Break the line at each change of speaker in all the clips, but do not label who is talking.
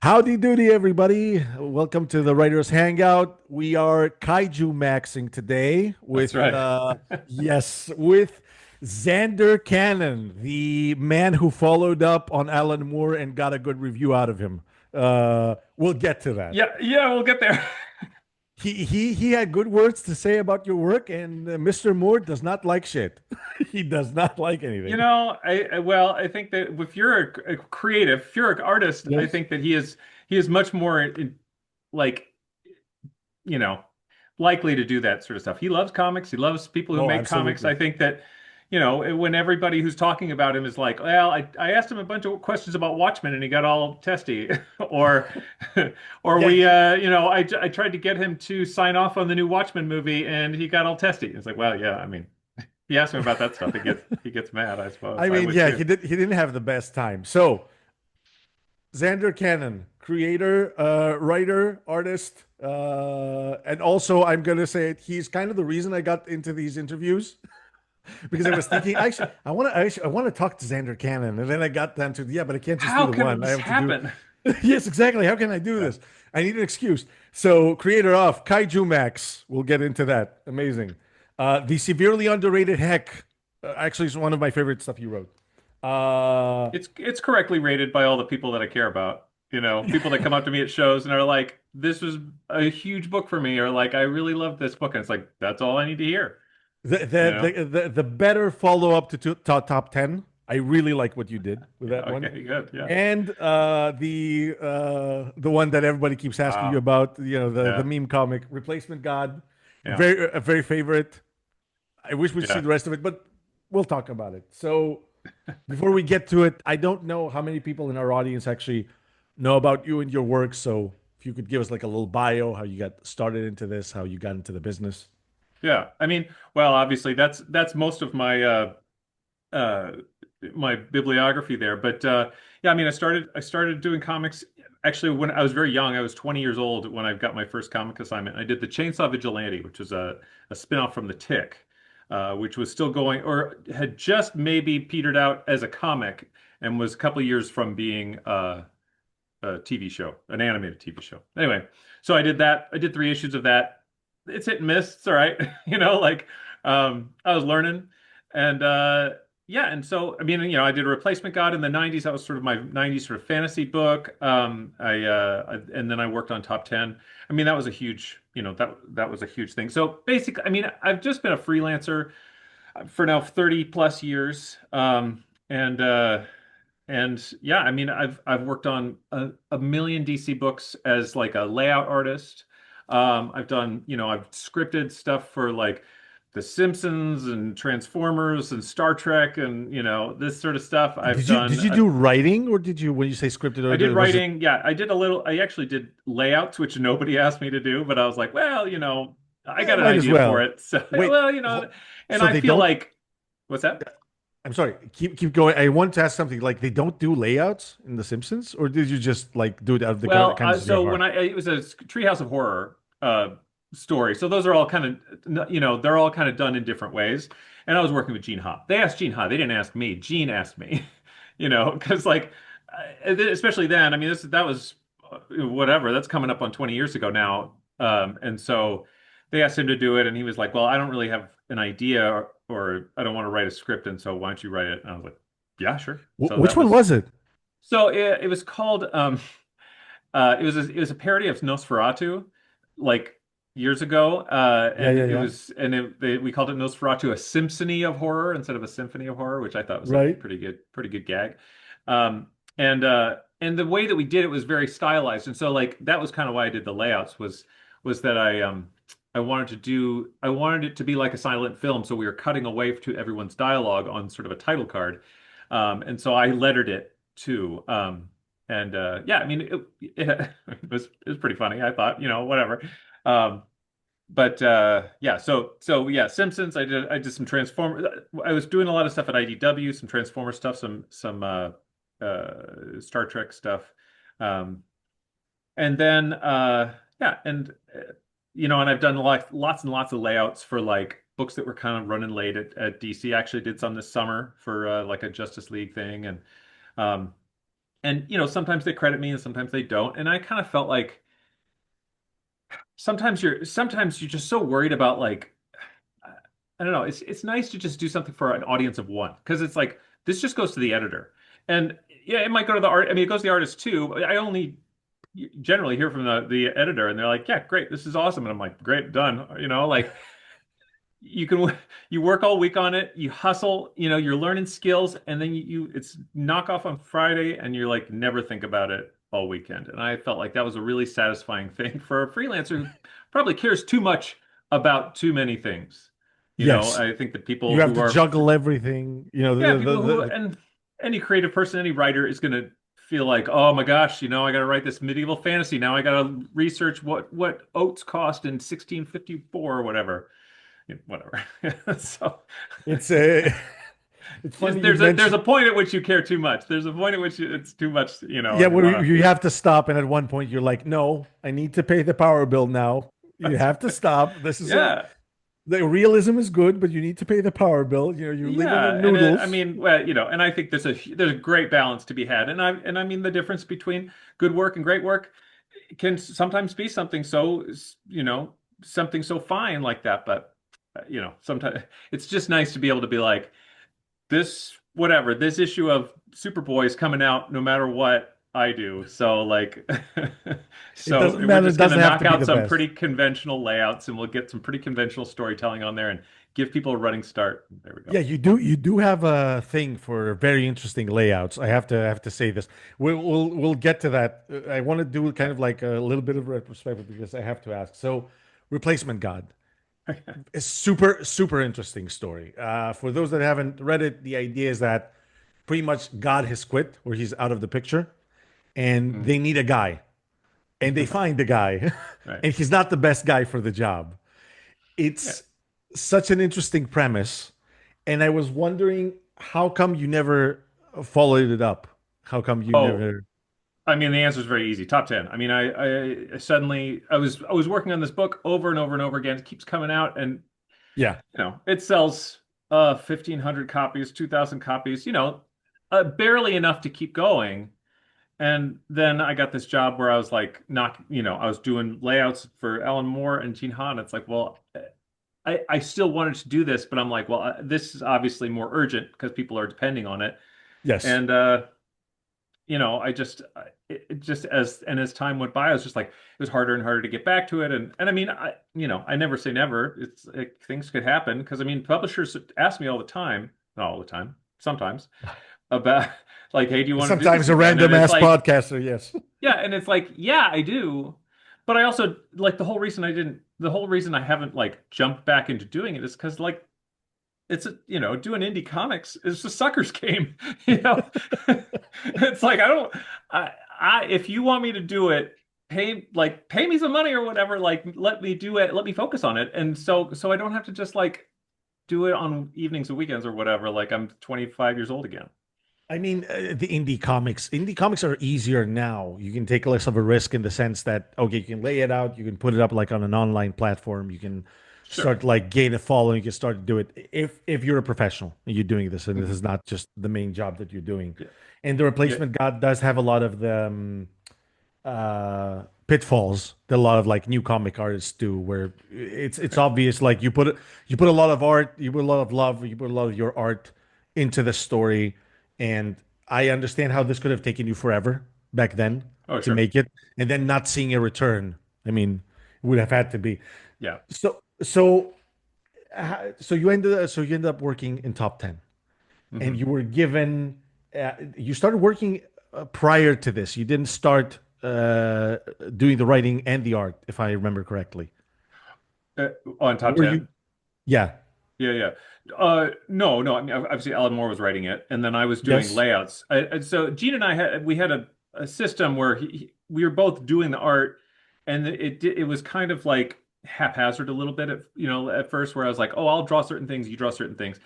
Howdy doody, everybody. Welcome to the Writers Hangout. We are kaiju maxing today
That's
with,
right.
yes, with Zander Cannon, the man who followed up on Alan Moore and got a good review out of him. We'll get to that.
Yeah, we'll get there.
He had good words to say about your work, and Mr. Moore does not like shit. He does not like anything.
I think that if you're a creative, if you're an artist, I
Yes.
think that he is much more like, you know, likely to do that sort of stuff. He loves comics. He loves people who
Oh,
make comics.
absolutely.
I think that, when everybody who's talking about him is like, well, I asked him a bunch of questions about Watchmen and he got all testy, or, or
Yeah,
we, I tried to get him to sign off on the new Watchmen movie and he got all testy. It's like, well, yeah, I mean, he asked me about that stuff. He gets mad, I suppose.
I
I
mean,
would
yeah,
too.
he didn't have the best time. So, Zander Cannon, creator, writer, artist, and also I'm gonna say it, he's kind of the reason I got into these interviews because I was thinking actually I want to talk to Zander Cannon, and then I got down to yeah, but I can't just do
How
the
can
one. I
this
have to do
happen?
yes, exactly. How can I do
Yeah.
this? I need an excuse. So, creator of KAIJUMAX, we'll get into that. Amazing. The severely underrated heck, actually, is one of my favorite stuff you wrote. Uh,
It's correctly rated by all the people that I care about. People that come up to me at shows and are like, "This was a huge book for me," or like, "I really love this book," and it's like, that's all I need to hear.
The
You know?
the better follow up to top 10. I really like what you did with
Yeah.
that one.
Okay. Good. Yeah.
And the one that everybody keeps asking you
Wow.
about, the
Yeah.
meme comic Replacement God,
Yeah.
a very favorite. I wish we'd see
Yeah.
the rest of it, but we'll talk about it. So before we get to it, I don't know how many people in our audience actually know about you and your work. So if you could give us like a little bio, how you got started into this, how you got into the business.
Yeah. I mean, well, obviously that's most of uh my bibliography there. But yeah, I mean, I started doing comics actually when I was very young. I was 20 years old when I got my first comic assignment. I did the Chainsaw Vigilante, which was a spin-off from The Tick, which was still going or had just maybe petered out as a comic and was a couple of years from being a TV show, an animated TV show. Anyway, so I did that. I did 3 issues of that. It's hit and miss. It's all right. I was learning. And yeah, and so I mean, I did a Replacement God in the 90s. That was sort of my 90s sort of fantasy book. And then I worked on Top 10. I mean, that was a huge, that was a huge thing. So basically, I mean, I've just been a freelancer for now 30 plus years. And yeah, I mean, I've worked on a million DC books as like a layout artist. I've done, I've scripted stuff for like The Simpsons and Transformers and Star Trek and this sort of stuff. I've
Did
done.
you do writing, or did you, when you say scripted,
I did
or was it
writing. Yeah, I did a little. I actually did layouts, which nobody asked me to do, but I was like, well, I got an
might as
idea for
well?
it. So,
Wait,
well, and
so
I
they
feel
don't.
like, what's that?
I'm sorry. Keep going. I want to ask something. Like they don't do layouts in The Simpsons, or did you just like do it out of the
Well,
kindness of your
so
heart?
it was a Treehouse of Horror story. So those are all kind of, they're all kind of done in different ways. And I was working with Gene Ha. They asked Gene Ha. They didn't ask me. Gene asked me, because like, especially then, I mean, that was whatever. That's coming up on 20 years ago now. And so they asked him to do it, and he was like, "Well, I don't really have an idea, or I don't want to write a script, and so why don't you write it?" And I was like, "Yeah, sure." So
Which
that
one
was
was it?
so it was called. It was a parody of Nosferatu, like years ago,
Yeah,
and
yeah, yeah.
we called it Nosferatu, a symphony of horror instead of a symphony of horror, which I thought was a
Right.
pretty good gag. And the way that we did it was very stylized, and so like that was kind of why I did the layouts was that I wanted it to be like a silent film, so we were cutting away to everyone's dialogue on sort of a title card, and so I lettered it too. And yeah, I mean, it was pretty funny. I thought, whatever. Um, but yeah, so yeah, Simpsons. I did some Transformer. I was doing a lot of stuff at IDW, some Transformer stuff, some Star Trek stuff, um, and then yeah, and I've done lots and lots of layouts for like books that were kind of running late at DC. I actually did some this summer for like a Justice League thing, and um, And sometimes they credit me and sometimes they don't. And I kind of felt like sometimes you're just so worried about like I don't know. It's nice to just do something for an audience of one because it's like this just goes to the editor, and yeah, it might go to the art. I mean, it goes to the artist too. But I only generally hear from the editor, and they're like, "Yeah, great, this is awesome," and I'm like, "Great, done." Like you can you work all week on it, you hustle, you're learning skills, and then it's knock off on Friday, and you're like never think about it all weekend. And I felt like that was a really satisfying thing for a freelancer who probably cares too much about too many things.
Yes,
I think that
you
people
have
who
to
are,
juggle everything.
yeah, people who, and any creative person, any writer is going to feel like, oh my gosh, I got to write this medieval fantasy. Now I got to research what oats cost in 1654 or whatever. Whatever. So
it's a. It's funny you
there's
mentioned.
a point at which you care too much. There's a point at which it's too much,
Yeah,
and you
well,
want to.
you have to stop, and at one point you're like, "No, I need to pay the power bill now. You
That's
have to
right.
stop. This is a
Yeah,
the realism is good, but you need to pay the power bill. You're living
yeah,
on
and I
noodles."
mean, well, and I think there's a great balance to be had, and I mean the difference between good work and great work can sometimes be you know something so fine like that, but sometimes it's just nice to be able to be like this issue of Superboy is coming out no matter what I do. So like
It
so
doesn't
we're
matter. It
just gonna
doesn't have
knock
to be
out
the
some
best.
pretty conventional layouts and we'll get some pretty conventional storytelling on there and give people a running start. There we
Yeah,
go.
you do have a thing for very interesting layouts. I have to say this. We'll get to that. I want to do kind
Yeah.
of like a little bit of retrospective because I have to ask. So, Replacement God is super interesting story. For those that haven't read it, the idea is that pretty much God has quit or he's out of the picture, and
Mm.
they need a guy, and they find the guy,
Right.
and he's not the best guy for the job.
Yeah.
It's such an interesting premise. And I was wondering, how come you never followed it up? How come you
Oh,
never?
I mean, the answer is very easy. Top 10. I mean, I suddenly I was working on this book over and over and over again. It keeps coming out and
Yeah.
it sells 1,500 copies, 2,000 copies, barely enough to keep going. And then I got this job where I was like not, I was doing layouts for Alan Moore and Gene Han. It's like, well, I still wanted to do this, but I'm like, well, this is obviously more urgent because people are depending on it.
Yes.
And I just it just as time went by, I was just like it was harder and harder to get back to it. And I mean, I never say never. It's like, things could happen because I mean, publishers ask me all the time, not all the time, sometimes about like, hey, do you want to do this
Sometimes a
again? And
random
it's
ass
like,
podcaster. Yes.
yeah, and it's like, yeah, I do. But I also like the whole reason I haven't like jumped back into doing it is because like doing indie comics is a sucker's game. you know, it's like if you want me to do it, pay me some money or whatever. Like, let me do it. Let me focus on it. And so I don't have to just like do it on evenings and weekends or whatever. Like I'm 25 years old again.
I mean, the indie comics are easier now. You can take less of a risk in the sense that, okay, you can lay it out, you can put it up like on an online platform, you can
Sure.
start like gain a following, you can start to do it if you're a professional and you're doing this, and this
Hmm.
is not just the main job that you're doing.
Yeah.
And the
Yeah.
Replacement God does have a lot of the pitfalls that a lot of like new comic artists do, where it's
Right.
obvious like you put a lot of art, you put a lot of love, you put a lot of your art into the story. And I understand how this could have taken you forever back then
Oh,
to
sure.
make it, and then not seeing a return. I mean, it would have had to be.
Yeah.
So you ended up working in top 10, and
Hmm.
you were given you started working prior to this. You didn't start doing the writing and the art, if I remember correctly.
Uh, on top
Were you?
10.
Yeah.
Yeah, yeah. No, no. I mean, obviously, Alan Moore was writing it, and then I was doing
Yes.
layouts. And so Gene and I had a system where we were both doing the art, and it was kind of like haphazard a little bit at first, where I was like, oh, I'll draw certain things, you draw certain things.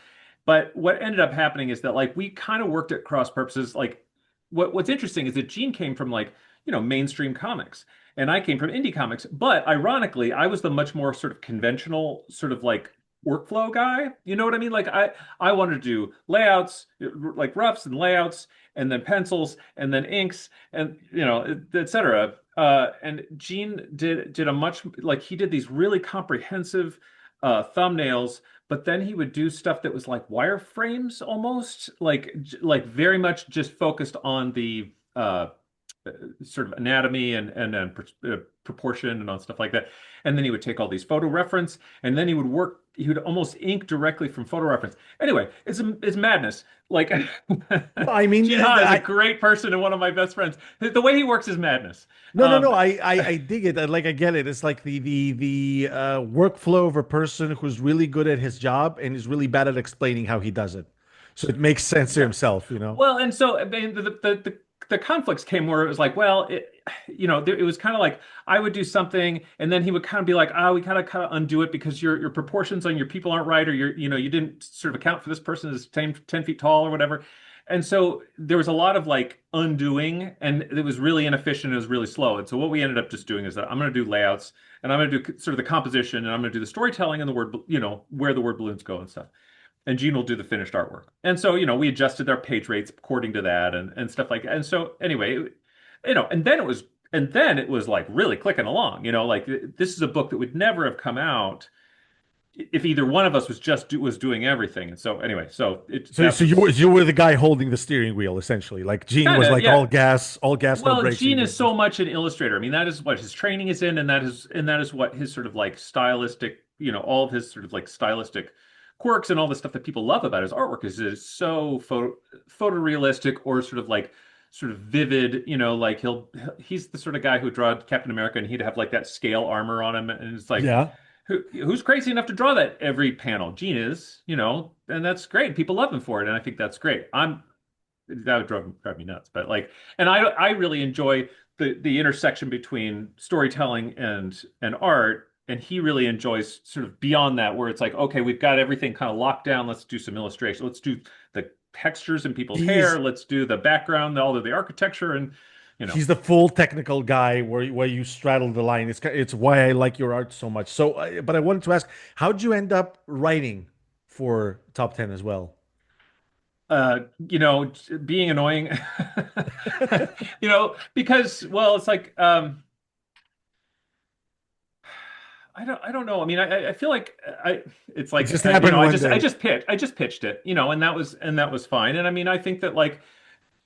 But what ended up happening is that like we kind of worked at cross purposes. Like what's interesting is that Gene came from like mainstream comics, and I came from indie comics. But ironically, I was the much more sort of conventional, sort of like workflow guy. You know what I mean? Like I wanted to do layouts, like roughs and layouts, and then pencils, and then inks, and etc. And Gene did a much like he did these really comprehensive thumbnails, but then he would do stuff that was like wireframes almost, like very much just focused on the sort of anatomy and proportion and on stuff like that. And then he would take all these photo reference, and then he would almost ink directly from photo reference. Anyway, it's madness. Like
No, I mean,
Gene Ha is a great person and one of my best friends. The way he works is madness.
no, no, no. I dig it. Like I get it. It's like the workflow of a person who's really good at his job and is really bad at explaining how he does it. So it makes sense to
Yeah.
himself, you know.
Well, and so I mean, the conflicts came where it was like, well, it was kind of like I would do something, and then he would kind of be like, we kind of undo it because your proportions on your people aren't right, or you didn't sort of account for this person is 10 feet tall or whatever. And so there was a lot of like undoing, and it was really inefficient. It was really slow. And so what we ended up just doing is that I'm going to do layouts, and I'm going to do sort of the composition, and I'm going to do the storytelling and the word, where the word balloons go and stuff, and Gene will do the finished artwork. And so, we adjusted our page rates according to that and stuff like that. And so anyway, and then it was like really clicking along, like this is a book that would never have come out if either one of us was doing everything. And so anyway,
So,
that
so
was
you were the guy holding the steering wheel, essentially. Like Gene
kind
was
of,
like
yeah.
all gas, no
Well,
brakes. And
Gene
you
is
were just
so much an illustrator. I mean, that is what his training is in, and that is what his sort of like stylistic, all of his sort of like stylistic quirks and all the stuff that people love about his artwork is so photorealistic or sort of vivid, like he's the sort of guy who would draw Captain America and he'd have like that scale armor on him, and it's like
yeah.
who's crazy enough to draw that every panel? Gene is, and that's great. People love him for it, and I think that's great. That would drive me nuts. But like, and I really enjoy the intersection between storytelling and art. And he really enjoys sort of beyond that, where it's like, okay, we've got everything kind of locked down. Let's do some illustration. Let's do the textures in people's hair.
He's
Let's do the background, all of the architecture, and you know.
he's the full technical guy where you straddle the line. It's why I like your art so much. So, but I wanted to ask, how'd you end up writing for Top 10 as well?
Being annoying, because well, it's like I don't know. I mean, I feel like it's
It
like
just happened
I
one
just I
day.
just pitched it, and that was fine. And I mean, I think that like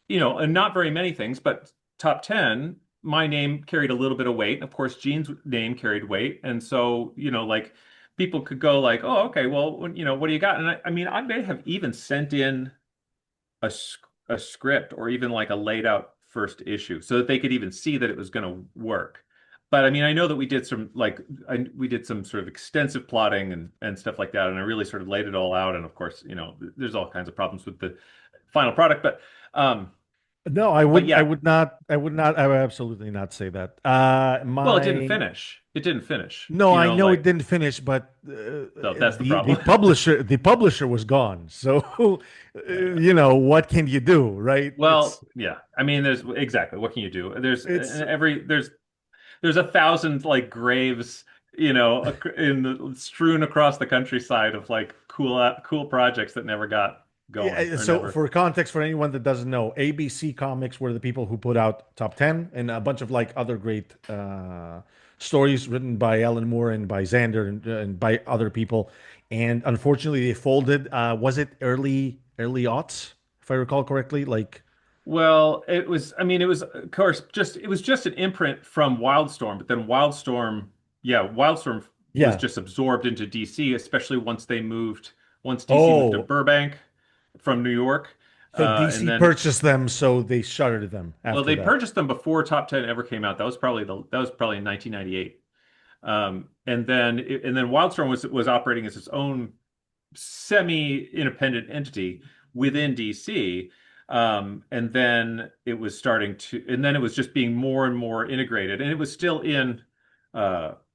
and not very many things, but top 10, my name carried a little bit of weight. Of course, Gene's name carried weight, and so like people could go like, oh, okay, well, what do you got? And I mean, I may have even sent in a script or even like a laid out first issue so that they could even see that it was going to work. But I mean, I know that we did some sort of extensive plotting and stuff like that, and I really sort of laid it all out. And of course, there's all kinds of problems with the final product, um,
No,
but yeah,
I would absolutely not say that.
well, it didn't
My
finish. It didn't finish.
No, I know it didn't finish, but
So that's the
the
problem.
publisher was gone. So, what can you do, right?
Well, yeah. I mean, there's exactly what can you do?
It's
There's 1,000 like graves, strewn across the countryside of like cool projects that never got going
Yeah,
or
so
never.
for context, for anyone that doesn't know, ABC Comics were the people who put out Top 10 and a bunch of like other great stories written by Alan Moore and by Zander and by other people. And unfortunately, they folded. Was it early aughts, if I recall correctly? Like,
Well, I mean, it was, of course, it was just an imprint from Wildstorm, but then Wildstorm was
yeah.
just absorbed into DC, especially once DC moved to
Oh,
Burbank from New York.
so
And
DC
then,
purchased them, so they shuttered them
well,
after
they
that.
purchased them before Top 10 ever came out. That was probably in 1998. And then Wildstorm was operating as its own semi-independent entity within DC. And then it was just being more and more integrated, and it was still in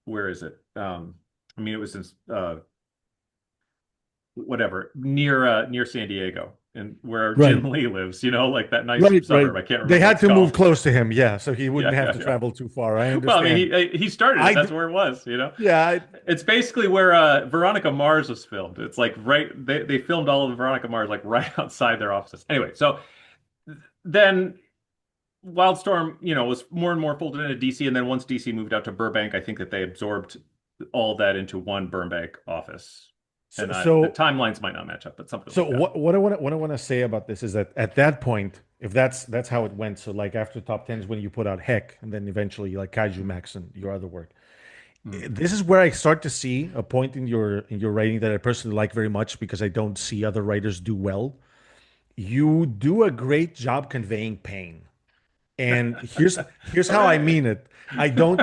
where is it? I mean, it was in whatever near San Diego. and where
Right.
Jin Lee lives, like that nice
Right, right.
suburb. I can't
They
remember what
had
it's
to move
called.
close to him, yeah, so he wouldn't
Yeah,
have
yeah,
to
yeah.
travel too far. I
Well, I mean,
understand.
he started it.
I
That's
d-
where it was.
yeah,
It's basically where Veronica Mars was filmed. It's like right they filmed all of Veronica Mars like right outside their offices. Anyway, so then Wildstorm, was more and more folded into DC, and then once DC moved out to Burbank, I think that they absorbed all that into one Burbank office.
so,
And the
so
timelines might not match up, but something
So
like that.
what I want to say about this is that at that point, if that's how it went, so like after top tens when you put out Heck and then eventually like KAIJUMAX and your other work,
Mm.
this is where I start to see a point in your writing that I personally like very much because I don't see other writers do well. You do a great job conveying pain, and here's how I
Hooray!
mean it. I don't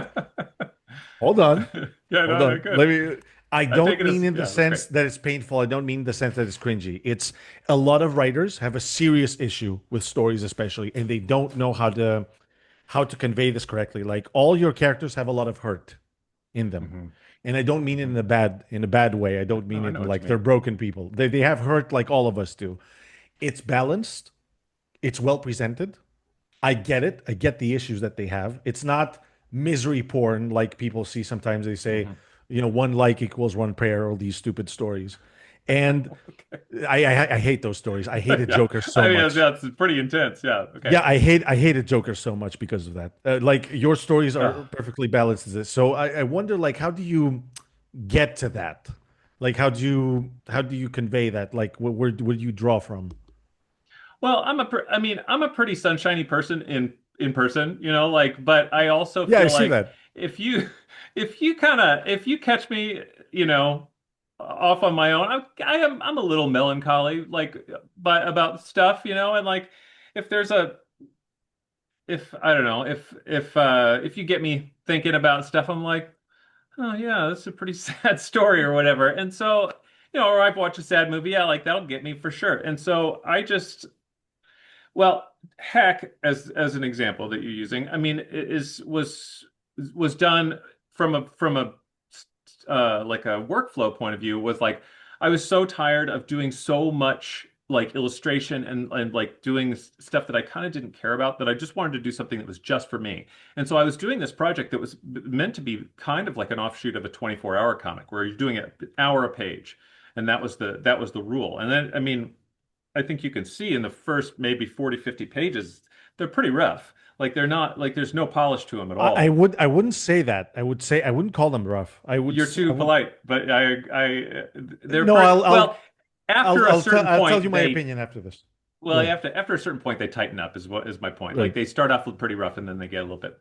hold on.
Yeah,
Hold
no,
on.
good.
Let me. I
I take
don't
it
mean
as,
in the
yeah, that's
sense
great.
that it's painful. I don't mean the sense that it's cringy. It's a lot of writers have a serious issue with stories, especially, and they don't know how to convey this correctly. Like all your characters have a lot of hurt in them,
Hmm.
and I don't mean it
Hmm.
in a bad way. I don't
No,
mean
I
it
know
in
what you
like they're
mean.
broken people. They have hurt like all of us do. It's balanced. It's well presented. I get it. I get the issues that they have. It's not misery porn like people see sometimes. They say,
Hmm.
one like equals one prayer, all these stupid stories. And
Okay.
I hate those stories. I hated
Yeah,
Joker so
I mean
much.
that's pretty intense. Yeah. Okay.
Yeah, I hated Joker so much because of that. Like your stories are
Ugh.
perfectly balanced as this. So I wonder like how do you get to that? Like how do you convey that? Like where do you draw from?
Well, I mean, I'm a pretty sunshiny person in person, but I also
Yeah, I
feel
see
like
that.
if you if you catch me, off on my own, I'm a little melancholy about stuff, and like if there's a if I don't know, if you get me thinking about stuff, I'm like, "Oh yeah, that's a pretty sad story or whatever." And so, or I've watched a sad movie, yeah, like that'll get me for sure. And so I just well, hack as an example that you're using, I mean, was done from a like a workflow point of view. Was like I was so tired of doing so much like illustration and like doing stuff that I kind of didn't care about that I just wanted to do something that was just for me. And so I was doing this project that was meant to be kind of like an offshoot of a 24-hour comic where you're doing it an hour a page. And that was the rule. And then I mean I think you can see in the first maybe 40, 50 pages, they're pretty rough. Like they're not like there's no polish to them at
I
all.
would I wouldn't say that. I wouldn't call them rough.
You're
I
too
would
polite, but they're
no,
pretty
I'll I'll
well. After a certain
I'll tell you
point,
my opinion after this. Go ahead.
after a certain point they tighten up is my point. Like
Right.
they start off pretty rough and then they get a little bit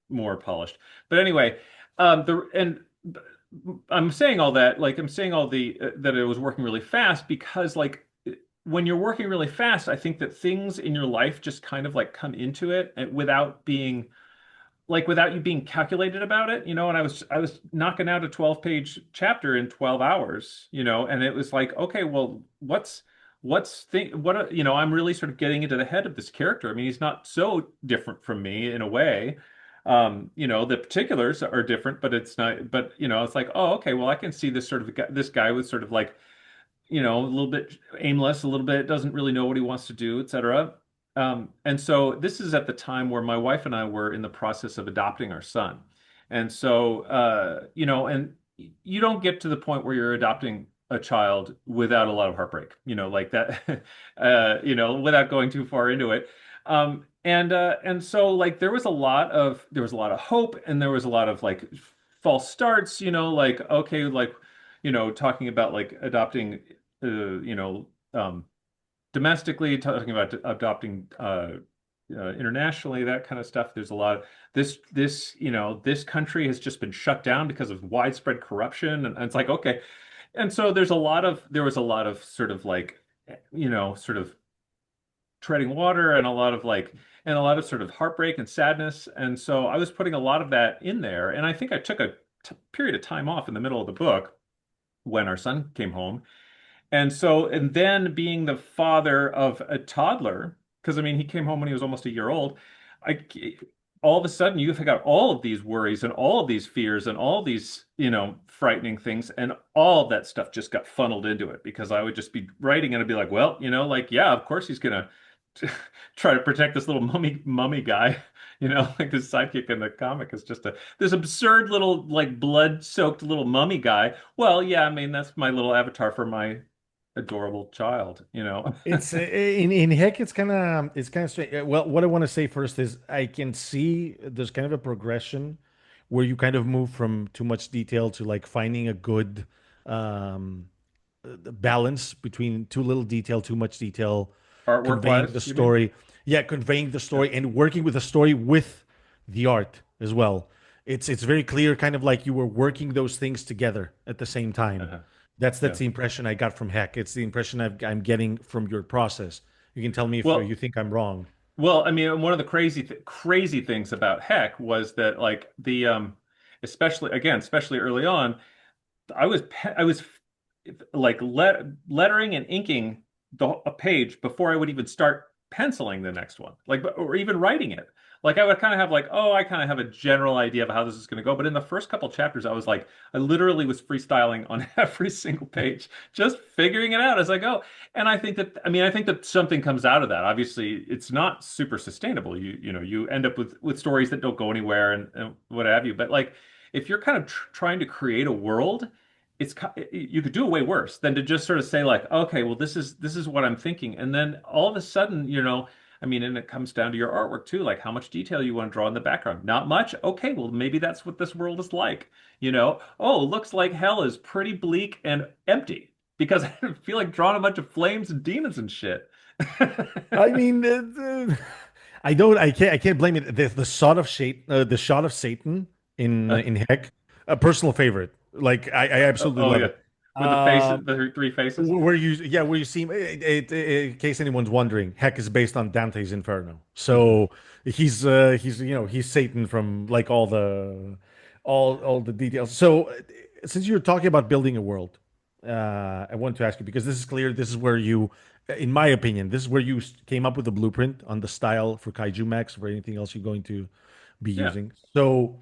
more polished. But anyway, the and I'm saying all that, like I'm saying all the that it was working really fast because like when you're working really fast, I think that things in your life just kind of like come into it and without you being calculated about it, and I was knocking out a 12-page chapter in 12 hours, and it was like, okay, well, what's thing what I'm really sort of getting into the head of this character. I mean, he's not so different from me in a way. The particulars are different, but it's not, but it's like, oh, okay, well, I can see this guy with sort of like a little bit aimless, a little bit doesn't really know what he wants to do, etc. And so this is at the time where my wife and I were in the process of adopting our son. And so, and you don't get to the point where you're adopting a child without a lot of heartbreak, like that, without going too far into it. And so like there was a lot of hope and there was a lot of like false starts, like, okay, like, talking about like adopting um, domestically, talking about adopting internationally, that kind of stuff. There's a lot of this country has just been shut down because of widespread corruption, and it's like okay, and so there was a lot of sort of like sort of treading water and a lot of sort of heartbreak and sadness, and so I was putting a lot of that in there, and I think I took a period of time off in the middle of the book when our son came home. And then being the father of a toddler, because I mean, he came home when he was almost a year old. I all of a sudden you've got all of these worries and all of these fears and all these, frightening things, and all of that stuff just got funneled into it because I would just be writing and I'd be like, well, like, yeah, of course he's gonna try to protect this little mummy guy. Like his sidekick in the comic is just this absurd little like blood-soaked little mummy guy. Well, yeah, I mean that's my little avatar for my adorable child.
It's in heck. It's kind of strange. Well, what I want to say first is I can see there's kind of a progression where you kind of move from too much detail to like finding a good um, balance between too little detail, too much detail,
Artwork
conveying the
wise, you mean?
story. Yeah, conveying the story and working with the story with the art as well. It's very clear, kind of like you were working those things together at the same time.
Uh-huh.
That's
Yeah.
the impression I got from Heck. It's the impression I'm getting from your process. You can tell me if
Well,
you think I'm wrong.
I mean, one of the crazy things about Heck was that like especially early on, I was like lettering and inking a page before I would even start penciling the next one, like or even writing it. Like I would kind of have like, oh, I kind of have a general idea of how this is going to go. But in the first couple chapters, I was like, I literally was freestyling on every single page, just figuring it out as I go. And I think that something comes out of that. Obviously, it's not super sustainable. You end up with stories that don't go anywhere and what have you. But like, if you're kind of trying to create a world, you could do it way worse than to just sort of say like, okay, well, this is what I'm thinking, and then all of a sudden, I mean, and it comes down to your artwork too, like how much detail you want to draw in the background. Not much. Okay, well, maybe that's what this world is like. Oh, looks like hell is pretty bleak and empty because I feel like drawing a bunch of flames and demons and shit.
I mean, I can't blame it. The shot of Satan in Heck, a personal favorite. Like I absolutely
Oh
love
yeah,
it.
with the
Uh,
faces, the three faces.
where you see in case anyone's wondering, Heck is based on Dante's Inferno.
Hmm.
So he's Satan from like all the details. So since you're talking about building a world, I want to ask you because this is clear. This is where you, in my opinion, this is where you came up with the blueprint on the style for KAIJUMAX or anything else you're going to be
Yeah.
using. So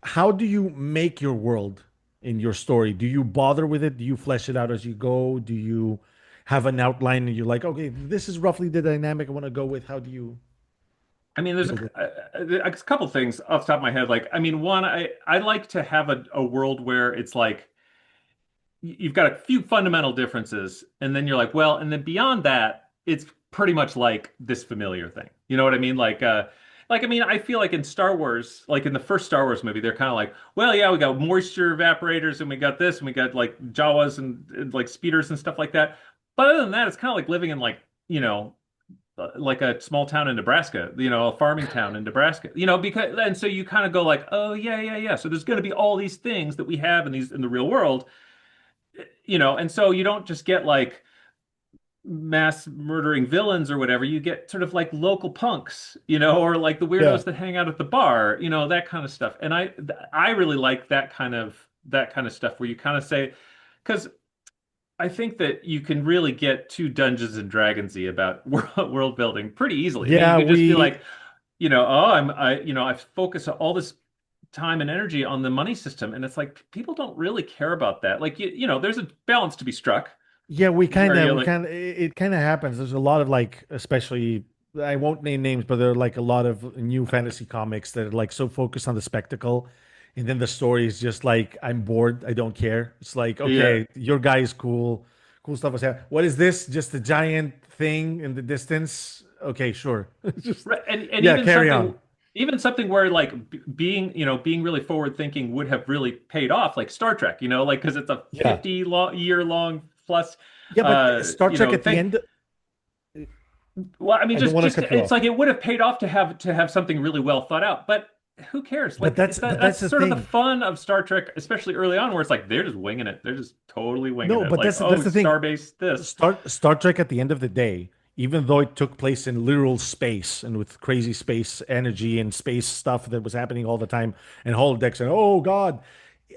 how do you make your world in your story? Do you bother with it? Do you flesh it out as you go? Do you have an outline and you're like, okay, this is roughly the dynamic I want to go with? How do you
I mean, there's
build it?
a couple things off the top of my head. Like, I mean, one, I like to have a world where it's like you've got a few fundamental differences, and then you're like, well, and then beyond that, it's pretty much like this familiar thing. You know what I mean? Like I mean, I feel like in Star Wars, like in the first Star Wars movie, they're kind of like, well, yeah, we got moisture evaporators, and we got this, and we got like Jawas and like speeders and stuff like that. But other than that, it's kind of like living in like a small town in Nebraska, a farming town in Nebraska, because and so you kind of go like, oh yeah, yeah, yeah. So there's going to be all these things that we have in the real world, and so you don't just get like mass murdering villains or whatever. You get sort of like local punks, or like the
Yeah.
weirdos that hang out at the bar, that kind of stuff. And I really like that kind of stuff where you kind of say, because I think that you can really get too Dungeons and Dragonsy about world building pretty easily. I mean, you
Yeah,
could just be
we
like, oh, I focus all this time and energy on the money system, and it's like people don't really care about that. Like, there's a balance to be struck
Yeah,
where you're
we
like,
kind of it kind of happens. There's a lot of like, especially I won't name names, but there are like a lot of new fantasy comics that are like so focused on the spectacle, and then the story is just like I'm bored. I don't care. It's like
yeah.
okay, your guy is cool, cool stuff was happening. What is this? Just a giant thing in the distance? Okay, sure. Just
Right. And
yeah, carry on.
even something where like being really forward thinking would have really paid off, like Star Trek, like because it's a
Yeah,
50 year long plus
yeah, but Star Trek at the
thing.
end.
Well, I mean,
I don't
just
want to
just
cut you
it's
off,
like it would have paid off to have something really well thought out, but who cares? Like it's
but
that's
that's the
sort of the
thing.
fun of Star Trek, especially early on, where it's like they're just winging it. They're just totally winging
No,
it.
but
Like,
that's
oh,
the thing.
starbase this.
Star Trek at the end of the day, even though it took place in literal space and with crazy space energy and space stuff that was happening all the time and holodecks and oh god,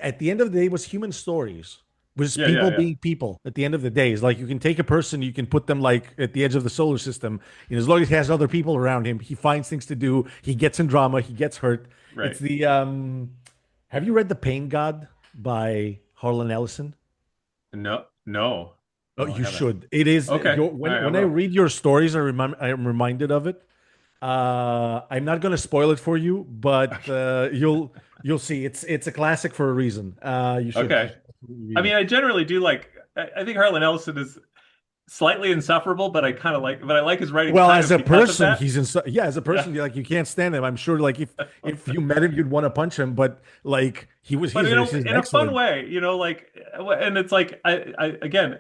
at the end of the day it was human stories was
Yeah, yeah,
people
yeah.
being people at the end of the day. Is like you can take a person, you can put them like at the edge of the solar system, and as long as he has other people around him, he finds things to do. He gets in drama. He gets hurt. It's
Right.
the Have you read The Pain God by Harlan Ellison?
No, no,
Oh,
no, I
you
haven't.
should. It is
Okay.
your
All right, I
when I
will.
read your stories, I am reminded of it. I'm not going to spoil it for you, but you'll see. It's a classic for a reason. You
Okay.
should absolutely
I
read
mean,
it.
I generally do like. I think Harlan Ellison is slightly insufferable, but I kind of like. But I like his writing
Well,
kind
as
of
a
because of
person,
that.
yeah, as a
Yeah.
person, like you can't stand him. I'm sure, like if you met him, you'd want to punch him. But like
But
he's
in a fun
excellent.
way, like, and it's like I again,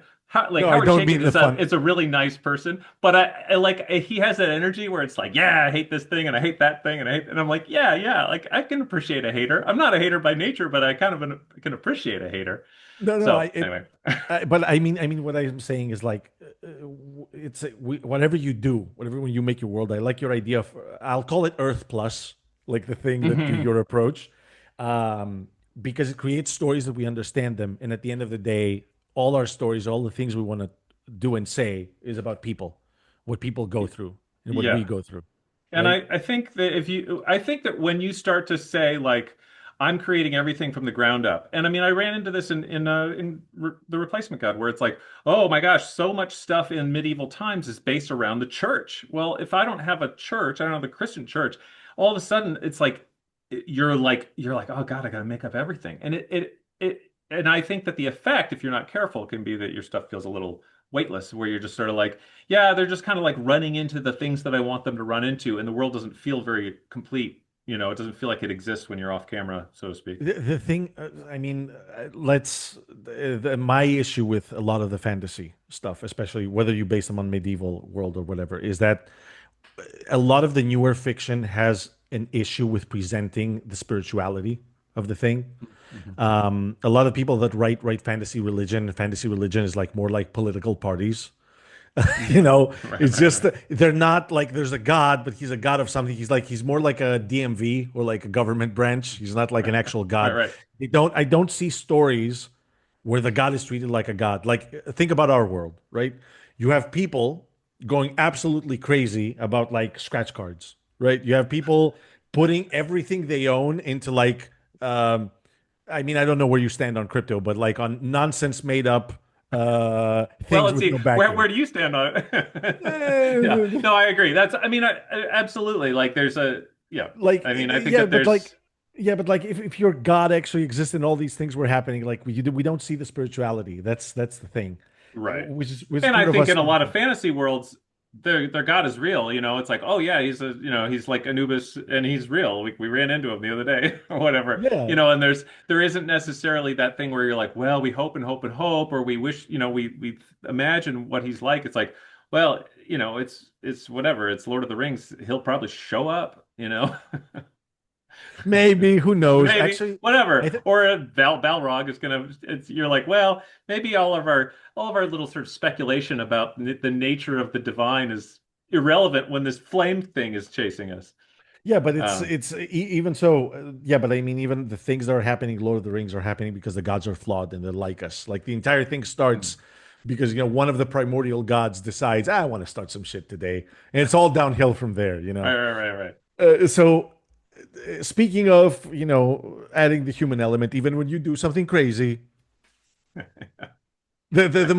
like
No, I
Howard
don't
Chaykin
mean the fun.
is a really nice person, but I like he has that energy where it's like, yeah, I hate this thing and I hate that thing and I'm like, yeah, yeah, like I can appreciate a hater. I'm not a hater by nature, but I kind of can appreciate a hater.
No, no,
So anyway,
but I mean, what I'm saying is like, whatever you do, whatever when you make your world, I like your idea of, I'll call it Earth Plus, like the thing that
hmm
your approach, um, because it creates stories that we understand them, and at the end of the day, all our stories, all the things we want to do and say, is about people, what people go through, and what we
yeah.
go through,
And
right?
I think that I think that when you start to say like, I'm creating everything from the ground up, and I mean, I ran into this in Re the Replacement God, where it's like, oh my gosh, so much stuff in medieval times is based around the church. Well, if I don't have a church, I don't have the Christian church, all of a sudden it's like you're like, oh God, I got to make up everything, and and I think that the effect, if you're not careful, can be that your stuff feels a little weightless, where you're just sort of like yeah, they're just kind of like running into the things that I want them to run into, and the world doesn't feel very complete. It doesn't feel like it exists when you're off camera, so to speak.
The thing, I mean, my issue with a lot of the fantasy stuff, especially whether you base them on medieval world or whatever, is that a lot of the newer fiction has an issue with presenting the spirituality of the thing.
Mhm.
A lot of people that write fantasy religion is like more like political parties. you know,
Right,
it's
right,
just
right.
they're not like there's a god, but he's a god of something. He's more like a DMV or like a government branch. He's not like an actual
Right,
god.
right.
I don't see stories where the god is treated like a god. Like think about our world, right? You have people going absolutely crazy about like scratch cards, right? You have people putting everything they own into like I mean, I don't know where you stand on crypto, but like on nonsense made up
Well,
things
let's
with
see.
no backing.
Where do you stand on it? Yeah.
Eh,
No, I agree. I mean, absolutely. Like, there's a, yeah.
like
I mean, I think
yeah,
that
but like
there's,
yeah, but like if your God actually exists and all these things were happening, like we don't see the spirituality. That's the thing,
right.
which is
And I
kind of
think
us.
in a lot of fantasy worlds, their god is real. It's like, oh yeah, he's like Anubis and he's real. We ran into him the other day or whatever.
Yeah,
And there isn't necessarily that thing where you're like, well, we hope and hope and hope, or we wish, we imagine what he's like. It's like, well, it's whatever. It's Lord of the Rings. He'll probably show up.
maybe who knows?
Maybe
Actually, I
whatever.
th
Or Balrog is gonna. You're like, well, maybe all of our little sort of speculation about the nature of the divine is irrelevant when this flame thing is chasing us.
yeah, but
Um,
even so, yeah, but I mean, even the things that are happening, Lord of the Rings, are happening because the gods are flawed and they're like us. Like the entire thing starts because one of the primordial gods decides, I want to start some shit today, and it's all downhill from there.
right, right, right,
So speaking of, adding the human element, even when you do something crazy,
right.
the the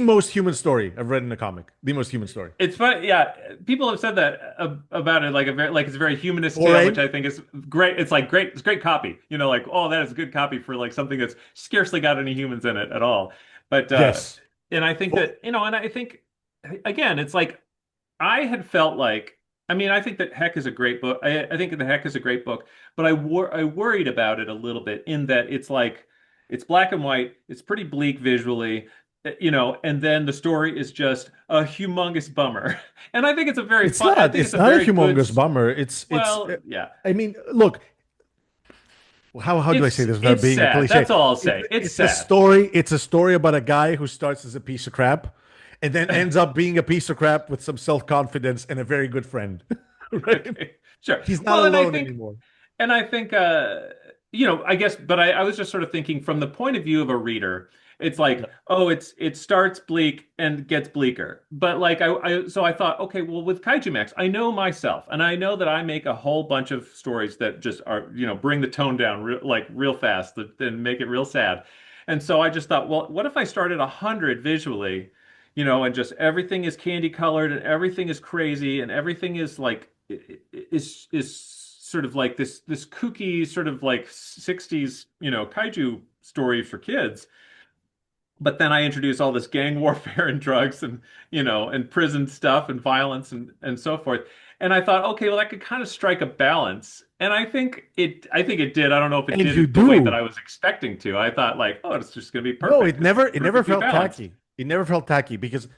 most human story I've read in a comic, the most human story.
It's funny, yeah. People have said that about it, like it's a very humanist
Or
tale, which
a
I think is great. It's like great, it's great copy. Like oh, that is a good copy for like something that's scarcely got any humans in it at all. But
yes,
and I think
oh,
that and I think again, it's like I had felt like. I mean, I think that Heck is a great book. I think that Heck is a great book, but I worried about it a little bit in that it's like it's black and white. It's pretty bleak visually and then the story is just a humongous bummer. And I think it's a very fun, I think it's
it's
a
not a
very good,
humongous bummer.
well, yeah.
I mean, look, how do I say this without
It's
being a
sad.
cliche?
That's all I'll say. It's sad.
It's a story about a guy who starts as a piece of crap and then ends up being a piece of crap with some self-confidence and a very good friend. Right?
Okay. Sure.
He's not
Well,
alone anymore.
and I think I guess, but I was just sort of thinking from the point of view of a reader. It's
Yeah.
like, oh, it starts bleak and gets bleaker. But like so I thought, okay, well, with KaiJUMAX, I know myself, and I know that I make a whole bunch of stories that just are, bring the tone down like real fast and make it real sad. And so I just thought, well, what if I started 100 visually, and just everything is candy colored and everything is crazy and everything is like is sort of like this kooky sort of like 60s, kaiju story for kids. But then I introduce all this gang warfare and drugs and, and prison stuff and violence and so forth. And I thought, okay, well, that could kind of strike a balance. And I think it did. I don't know if it
And
did
you
it the way that
do.
I was expecting to. I thought like, oh, it's just going to be
No,
perfect.
it
This
never
is
it never
perfectly
felt
balanced.
tacky. It never felt tacky because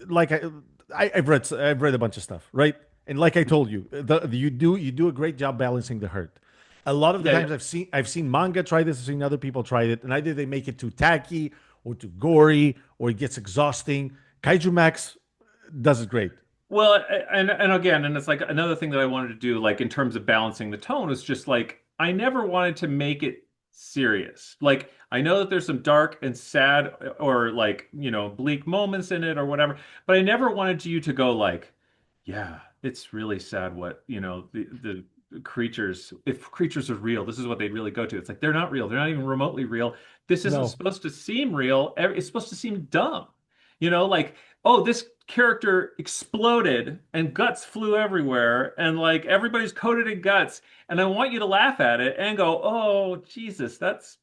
like I've read a bunch of stuff, right? And like I told you, you do a great job balancing the hurt. A lot of the
Yeah, yeah.
times I've seen manga try this, I've seen other people try it, and either they make it too tacky or too gory or it gets exhausting. Kaiju Max does it great.
Well, and again, and it's like another thing that I wanted to do, like in terms of balancing the tone, is just like I never wanted to make it serious. Like I know that there's some dark and sad or like, bleak moments in it or whatever, but I never wanted you to go like, yeah, it's really sad what, the creatures, if creatures are real, this is what they'd really go to. It's like they're not real. They're not even remotely real. This isn't
No,
supposed to seem real. It's supposed to seem dumb. Like, oh, this character exploded and guts flew everywhere and like everybody's coated in guts and I want you to laugh at it and go, "Oh, Jesus, that's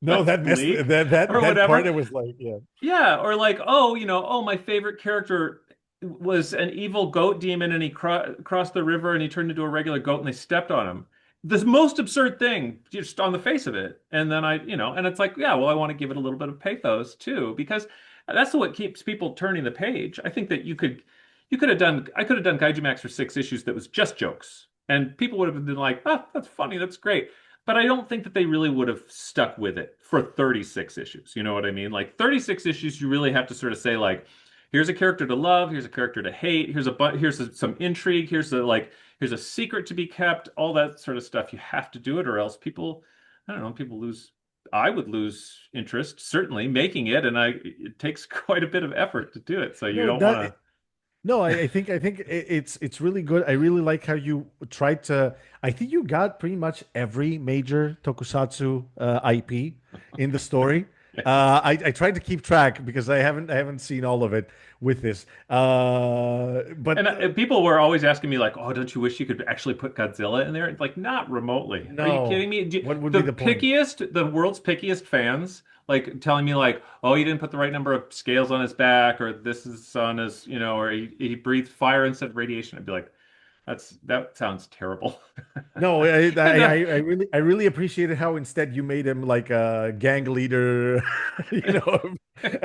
no,
that's
that messed
bleak," or
that part.
whatever.
It was like, yeah,
Yeah, or like, "Oh, oh, my favorite character was an evil goat demon and he crossed the river and he turned into a regular goat and they stepped on him." The most absurd thing just on the face of it. And then and it's like, yeah, well, I want to give it a little bit of pathos too, because that's what keeps people turning the page. I think that I could have done Kaiju Max for 6 issues that was just jokes. And people would have been like, oh, that's funny, that's great. But I don't think that they really would have stuck with it for 36 issues. You know what I mean? Like 36 issues, you really have to sort of say like, here's a character to love, here's a character to hate, some intrigue, here's a secret to be kept, all that sort of stuff. You have to do it, or else people, I don't know, people lose. I would lose interest certainly making it, and it takes quite a bit of effort to do it. So you
no,
don't want
no, I think it's really good. I really like how you tried to. I think you got pretty much every major tokusatsu IP in the story.
to.
I tried to keep track because I haven't seen all of it with this.
And
But
people were always asking me like, "Oh, don't you wish you could actually put Godzilla in there?" It's like, not remotely. Are you
no,
kidding me?
what would be the point?
The world's pickiest fans, like telling me like, "Oh, you didn't put the right number of scales on his back, or this is on his, or he breathed fire instead of radiation." I'd be like, that sounds terrible."
No, I, I,
And
I I really appreciated how instead you made him like a gang leader, you know,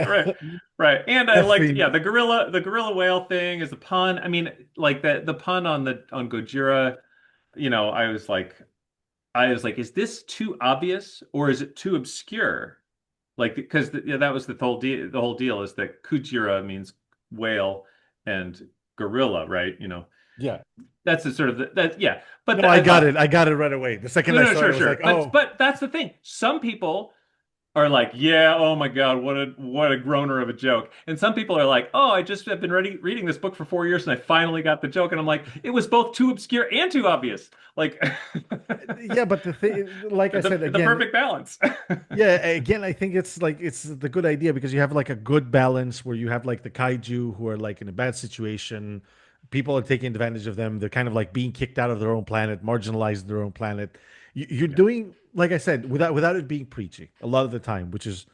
right, right. And I liked,
messing.
yeah, the gorilla whale thing is a pun. I mean, like the pun on Gojira, I was like, is this too obvious or is it too obscure? Like, because yeah, that was the whole deal. The whole deal is that Kujira means whale and gorilla, right?
Yeah.
That's the sort of that, yeah. But
No, I
I
got
thought,
it. I got it right away. The second
no,
I
no,
saw it,
sure,
I was like,
sure. But
oh,
but that's the thing. Some people are like, yeah, oh my God, what a groaner of a joke. And some people are like, oh, I just have been reading this book for 4 years and I finally got the joke. And I'm like, it was both too obscure and too obvious. Like
yeah. But the thing, like I said
the
again,
perfect balance.
yeah, again, I think it's the good idea because you have like a good balance where you have like the kaiju who are like in a bad situation. People are taking advantage of them. They're kind of like being kicked out of their own planet, marginalized their own planet. You're
Yeah.
doing, like I said, without it being preachy a lot of the time, which is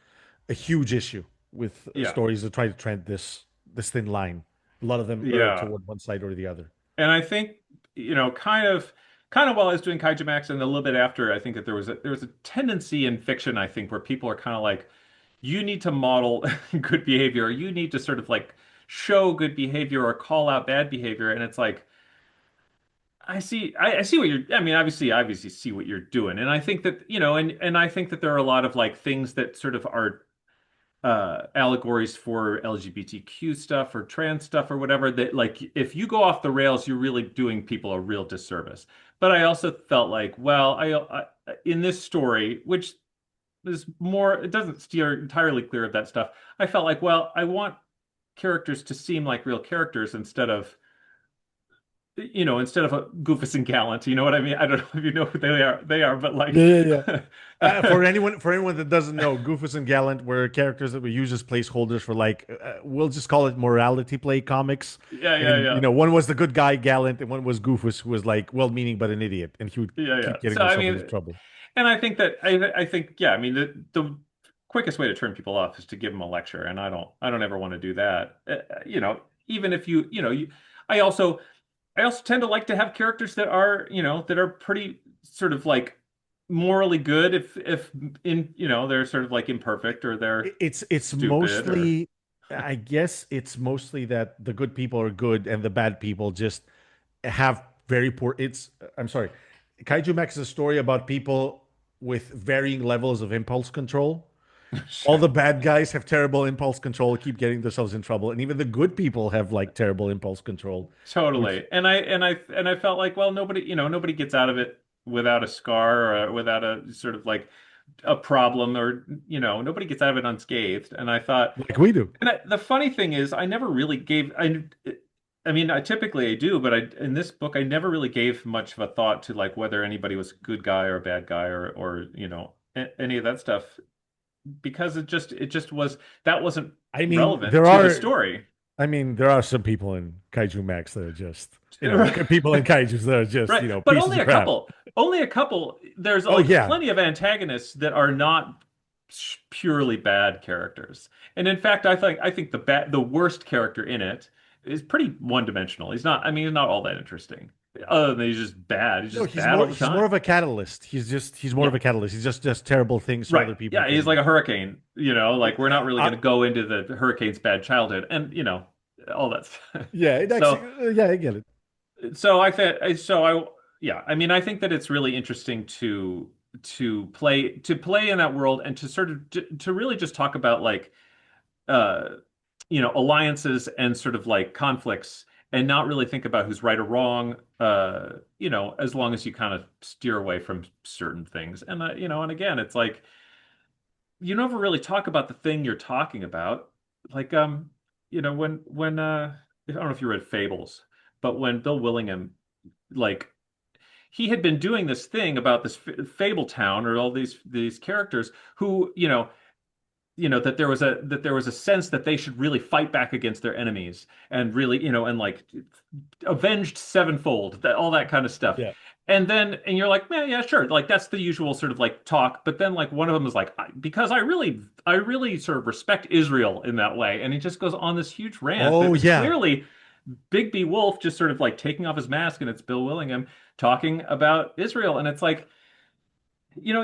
a huge issue with
Yeah.
stories that try to tread this thin line. A lot of them err
Yeah.
toward one side or the other.
And I think, kind of while I was doing KaiJUMAX and a little bit after, I think that there was a tendency in fiction, I think, where people are kind of like, you need to model good behavior, or you need to sort of like show good behavior or call out bad behavior. And it's like, I see what I mean, obviously see what you're doing. And I think that, and I think that there are a lot of like things that sort of are allegories for LGBTQ stuff or trans stuff or whatever that like if you go off the rails, you're really doing people a real disservice. But I also felt like, well, in this story, which is more, it doesn't steer entirely clear of that stuff. I felt like, well, I want characters to seem like real characters instead of, instead of a Goofus and Gallant. You know what I mean? I don't know if you know who they are, but
Yeah,
like,
yeah, yeah. For anyone that doesn't know, Goofus and Gallant were characters that we use as placeholders for like we'll just call it morality play comics.
yeah, yeah,
And
yeah.
one was the good guy Gallant, and one was Goofus, who was like well-meaning but an idiot, and he would
Yeah, yeah.
keep getting
So I
himself into
mean,
trouble.
and I think that I think yeah, I mean the quickest way to turn people off is to give them a lecture, and I don't ever want to do that. Even if I also I also tend to like to have characters that are pretty sort of like morally good if they're sort of like imperfect or they're
It's
stupid or
mostly, I guess, it's mostly that the good people are good and the bad people just have very poor. I'm sorry, Kaiju Max is a story about people with varying levels of impulse control. All
sure.
the bad guys have terrible impulse control, keep getting themselves in trouble, and even the good people have like terrible impulse control, which
Totally. And I felt like, well, nobody gets out of it without a scar or without a sort of like a problem or nobody gets out of it unscathed. And I thought,
like we do.
the funny thing is I never really gave I mean, typically I do, but in this book I never really gave much of a thought to like whether anybody was a good guy or a bad guy or any of that stuff because it just was that wasn't
I mean,
relevant to the story.
there are some people in Kaiju Max that are just, people in Kaijus that are just,
Right, but
pieces
only
of
a
crap.
couple. Only a couple. There's
Oh
like
yeah,
plenty of antagonists that are not purely bad characters. And in fact, I think the worst character in it is pretty one-dimensional. He's not. I mean, he's not all that interesting. Other than he's just bad. He's
no,
just bad all the
he's more
time.
of a catalyst. He's more of
Yeah,
a catalyst. He's just does terrible things so
right.
other people
Yeah, he's
can.
like a hurricane. Like we're not really
I,
going to go into the hurricane's bad childhood, and all that.
yeah, it actually,
So
yeah, I get it.
yeah, I mean, I think that it's really interesting to play in that world and to sort of to really just talk about like uh alliances and sort of like conflicts and not really think about who's right or wrong as long as you kind of steer away from certain things. And and again, it's like you never really talk about the thing you're talking about. Like when I don't know if you read Fables, but when Bill Willingham like he had been doing this thing about this fable town or all these characters who that there was a sense that they should really fight back against their enemies and really and like avenged sevenfold, all that kind of stuff.
Yeah.
And you're like, man, yeah, sure, like that's the usual sort of like talk. But then like one of them is like, because I really sort of respect Israel in that way, and he just goes on this huge rant
Oh
that is
yeah.
clearly Bigby Wolf just sort of like taking off his mask, and it's Bill Willingham talking about Israel, and it's like, you know,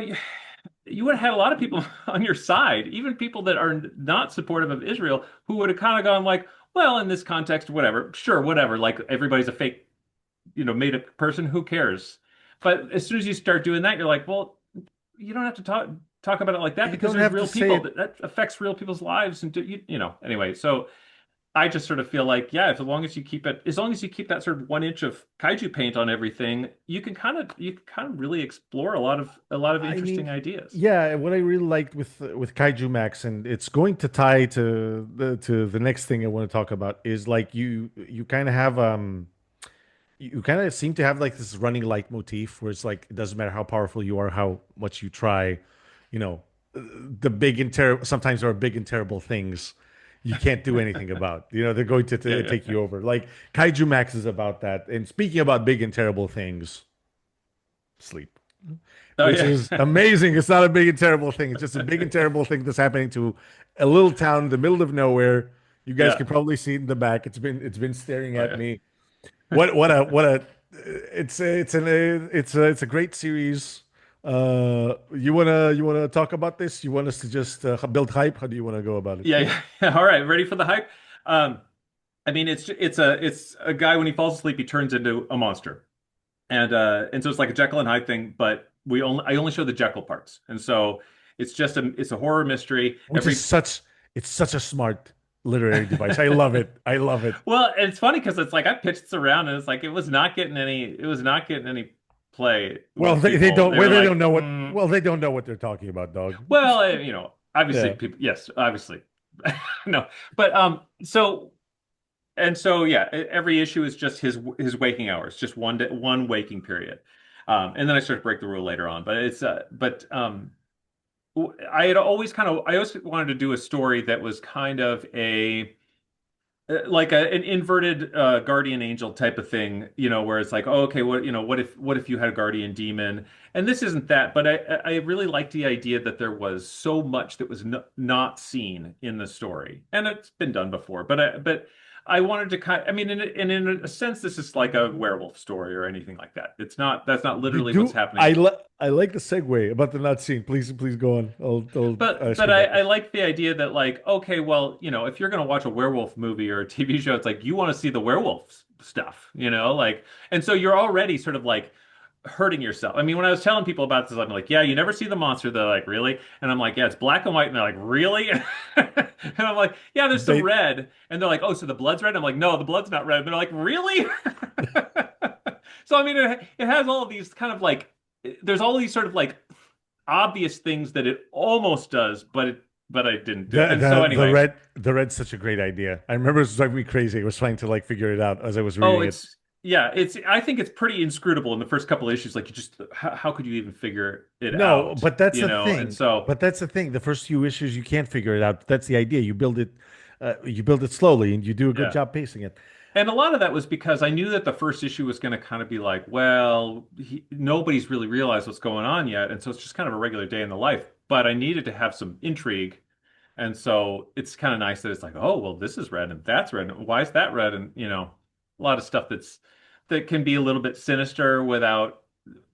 you would have had a lot of people on your side, even people that are not supportive of Israel, who would have kind of gone like, well, in this context, whatever, sure, whatever. Like everybody's a fake, made up person. Who cares? But as soon as you start doing that, you're like, well, you don't have to talk about it like that
You
because
don't
there's
have to
real
say
people
it.
that affects real people's lives, and anyway. So I just sort of feel like, yeah, as long as you keep that sort of 1 inch of kaiju paint on everything, you can kind of really explore a lot of
I
interesting
mean,
ideas.
yeah, what I really liked with Kaiju Max, and it's going to tie to the next thing I want to talk about, is like you kind of have you kind of seem to have like this running leitmotif where it's like it doesn't matter how powerful you are, how much you try, you know, the big and terrible, sometimes there are big and terrible things you can't do anything about. They're going to
Yeah,
take
yeah.
you over. Like Kaiju Max is about that. And speaking about big and terrible things, sleep,
Oh
which
yeah.
is amazing. It's not a big and terrible thing. It's just a big and terrible thing that's happening to a little town in the middle of nowhere. You guys
Yeah.
can probably see it in the back. It's been staring
Oh
at
yeah.
me. What a it's a great series. You wanna talk about this? You want us to just build hype? How do you want to go about it?
Yeah, yeah, yeah. All right, ready for the hype? Um, I mean, it's a guy when he falls asleep, he turns into a monster, and so it's like a Jekyll and Hyde thing, but I only show the Jekyll parts, and so it's a horror mystery.
Which is such a smart literary device. I love it. I love it.
Well, it's funny because it's like I pitched this around and it's like it was not getting any play
Well,
with
they
people,
don't.
they
Well,
were
they don't
like,
know what. Well, they don't know what they're talking about, dog.
well, obviously
Yeah.
people, yes, obviously, no, but so yeah, every issue is just his waking hours, just one waking period, and then I start to break the rule later on. But I always wanted to do a story that was kind of a like an inverted guardian angel type of thing, where it's like, oh, okay, what if you had a guardian demon? And this isn't that, but I really liked the idea that there was so much that was not seen in the story, and it's been done before. But I wanted to I mean, in a sense, this is like a werewolf story or anything like that. It's not. That's not
You
literally what's
do.
happening.
I like the segue about the not scene. Please go on. I'll
But
ask
but
you
I,
about
I
this.
like the idea that like, okay, well, if you're gonna watch a werewolf movie or a TV show, it's like you want to see the werewolf stuff, like, and so you're already sort of like hurting yourself. I mean, when I was telling people about this, I'm like, yeah, you never see the monster. They're like, really? And I'm like, yeah, it's black and white. And they're like, really? And I'm like, yeah, there's some
They
red. And they're like, oh, so the blood's red? I'm like, no, the blood's not red. And they're like, really? So I mean, it has all of these kind of like, there's all these sort of like obvious things that it almost does, but I didn't do. And so
the
anyway,
red's such a great idea. I remember it was driving me crazy. I was trying to like figure it out as I was
oh,
reading it.
it's I think it's pretty inscrutable in the first couple of issues. Like you just how could you even figure it
No,
out?
but that's the
And
thing.
so
But that's the thing. The first few issues you can't figure it out. That's the idea. You build it slowly, and you do a good
yeah.
job pacing it.
And a lot of that was because I knew that the first issue was going to kind of be like, well, nobody's really realized what's going on yet, and so it's just kind of a regular day in the life. But I needed to have some intrigue. And so it's kind of nice that it's like, oh, well, this is red and that's red. And why is that red? And, a lot of stuff that can be a little bit sinister without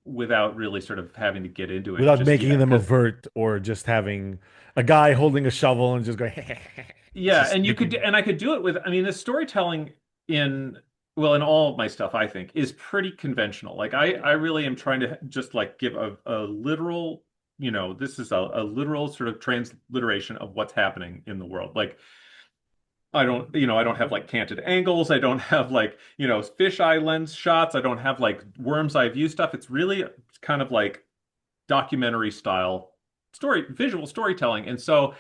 really sort of having to get into it
Without
just
making
yet.
them
Because
avert or just having a guy holding a shovel and just going,
yeah,
just making.
and I could do it with, I mean, the storytelling in, well, in all of my stuff, I think, is pretty conventional. Like I really am trying to just like give a literal, this is a literal sort of transliteration of what's happening in the world. Like I don't have like canted angles. I don't have like, fisheye lens shots. I don't have like worm's eye view stuff. It's really kind of like documentary style visual storytelling. And so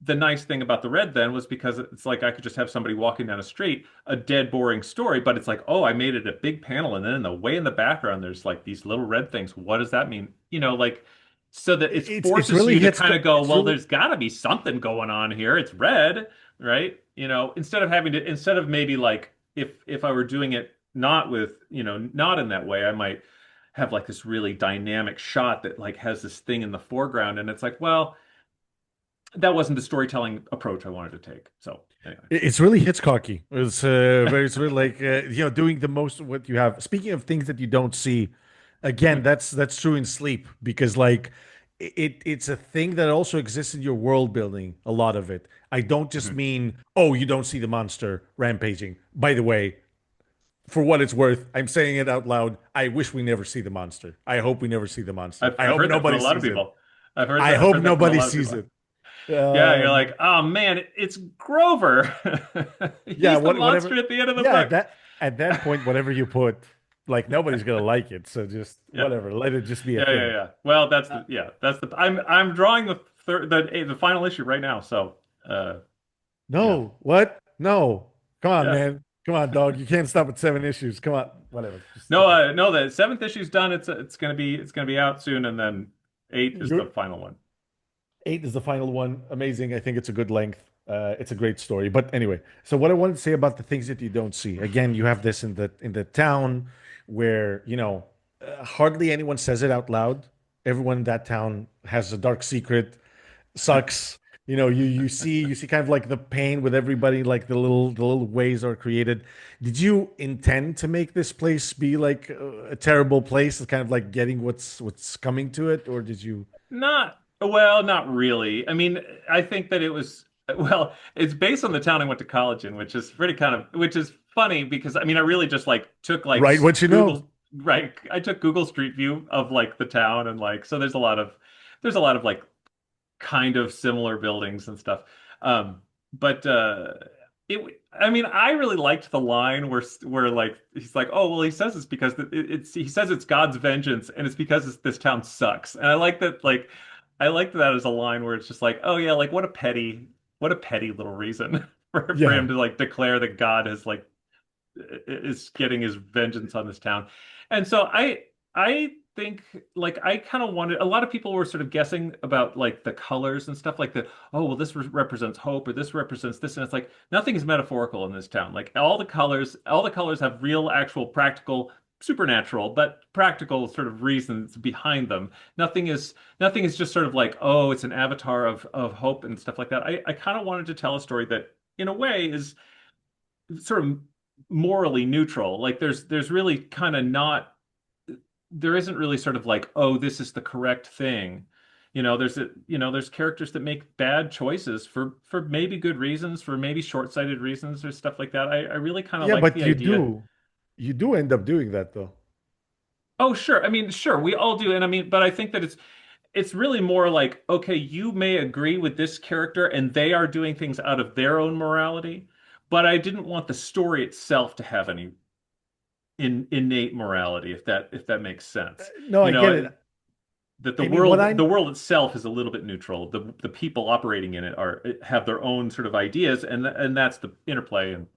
the nice thing about the red then was because it's like I could just have somebody walking down a street, a dead boring story, but it's like, oh, I made it a big panel, and then in the way in the background, there's like these little red things. What does that mean? Like so that it
It's
forces
really
you to
hits.
kind of go,
It's
well,
really
there's got to be something going on here. It's red, right? Instead of maybe like if I were doing it not with, not in that way, I might have like this really dynamic shot that like has this thing in the foreground, and it's like, well, that wasn't the storytelling approach I wanted to take. So anyway.
it's really Hitchcocky. It's very sort of like doing the most of what you have. Speaking of things that you don't see, again, that's true in sleep because like it's a thing that also exists in your world building. A lot of it. I don't just
Mhm.
mean oh you don't see the monster rampaging. By the way, for what it's worth, I'm saying it out loud. I wish we never see the monster. I hope we never see the monster. I
I've
hope
heard that from
nobody
a lot of
sees it.
people.
I
I've
hope
heard that from a
nobody
lot of
sees
people.
it.
Yeah, you're
Um,
like, oh man, it's Grover.
yeah,
He's the monster
whatever.
at the end of the
Yeah,
book.
at that point, whatever you put, like nobody's gonna like it. So just
Yeah,
whatever, let it just be a
yeah.
thing.
Well,
Uh,
that's the. I'm drawing the final issue right now. So, uh, yeah.
no, what? No, come on,
Yeah.
man, come on, dog. You can't stop at 7 issues. Come on, whatever. Just
No,
okay.
no, the seventh issue's done. It's gonna be out soon, and then eight is the
Your
final one.
8 is the final one. Amazing. I think it's a good length. It's a great story. But anyway, so what I wanted to say about the things that you don't see. Again, you have this in the town where, hardly anyone says it out loud. Everyone in that town has a dark secret, sucks. You see kind of like the pain with everybody, like the little ways are created. Did you intend to make this place be like a terrible place, kind of like getting what's coming to it, or did you?
Not really. I mean, I think that it was, well, it's based on the town I went to college in, which is funny because I mean, I really just like took like
Write what you know.
Google, right? I took Google Street View of like the town and like, so there's a lot of like kind of similar buildings and stuff. But I mean, I really liked the line where like he's like, oh well, he says it's because he says it's God's vengeance, and it's because this town sucks. And I like that, like I liked that as a line where it's just like, oh yeah, like what a petty little reason for
Yeah.
him to like declare that God has like is getting his vengeance on this town. And so I think like I kind of wanted, a lot of people were sort of guessing about like the colors and stuff like that. Oh, well, this represents hope or this represents this. And it's like nothing is metaphorical in this town. Like all the colors have real, actual, practical, supernatural, but practical sort of reasons behind them. Nothing is just sort of like, oh, it's an avatar of hope and stuff like that. I kind of wanted to tell a story that in a way is sort of morally neutral. Like there's really kind of not, there isn't really sort of like, oh, this is the correct thing. There's characters that make bad choices for maybe good reasons, for maybe short-sighted reasons or stuff like that. I really kind of
Yeah,
like
but
the idea.
you do end up doing that though.
Oh, sure. I mean, sure, we all do. And I mean, but I think that it's really more like, okay, you may agree with this character and they are doing things out of their own morality, but I didn't want the story itself to have any innate morality, if that makes sense.
No,
You
I get
know,
it.
that
I mean, what
the
I'm
world itself is a little bit neutral. The people operating in it are have their own sort of ideas, and that's the interplay. And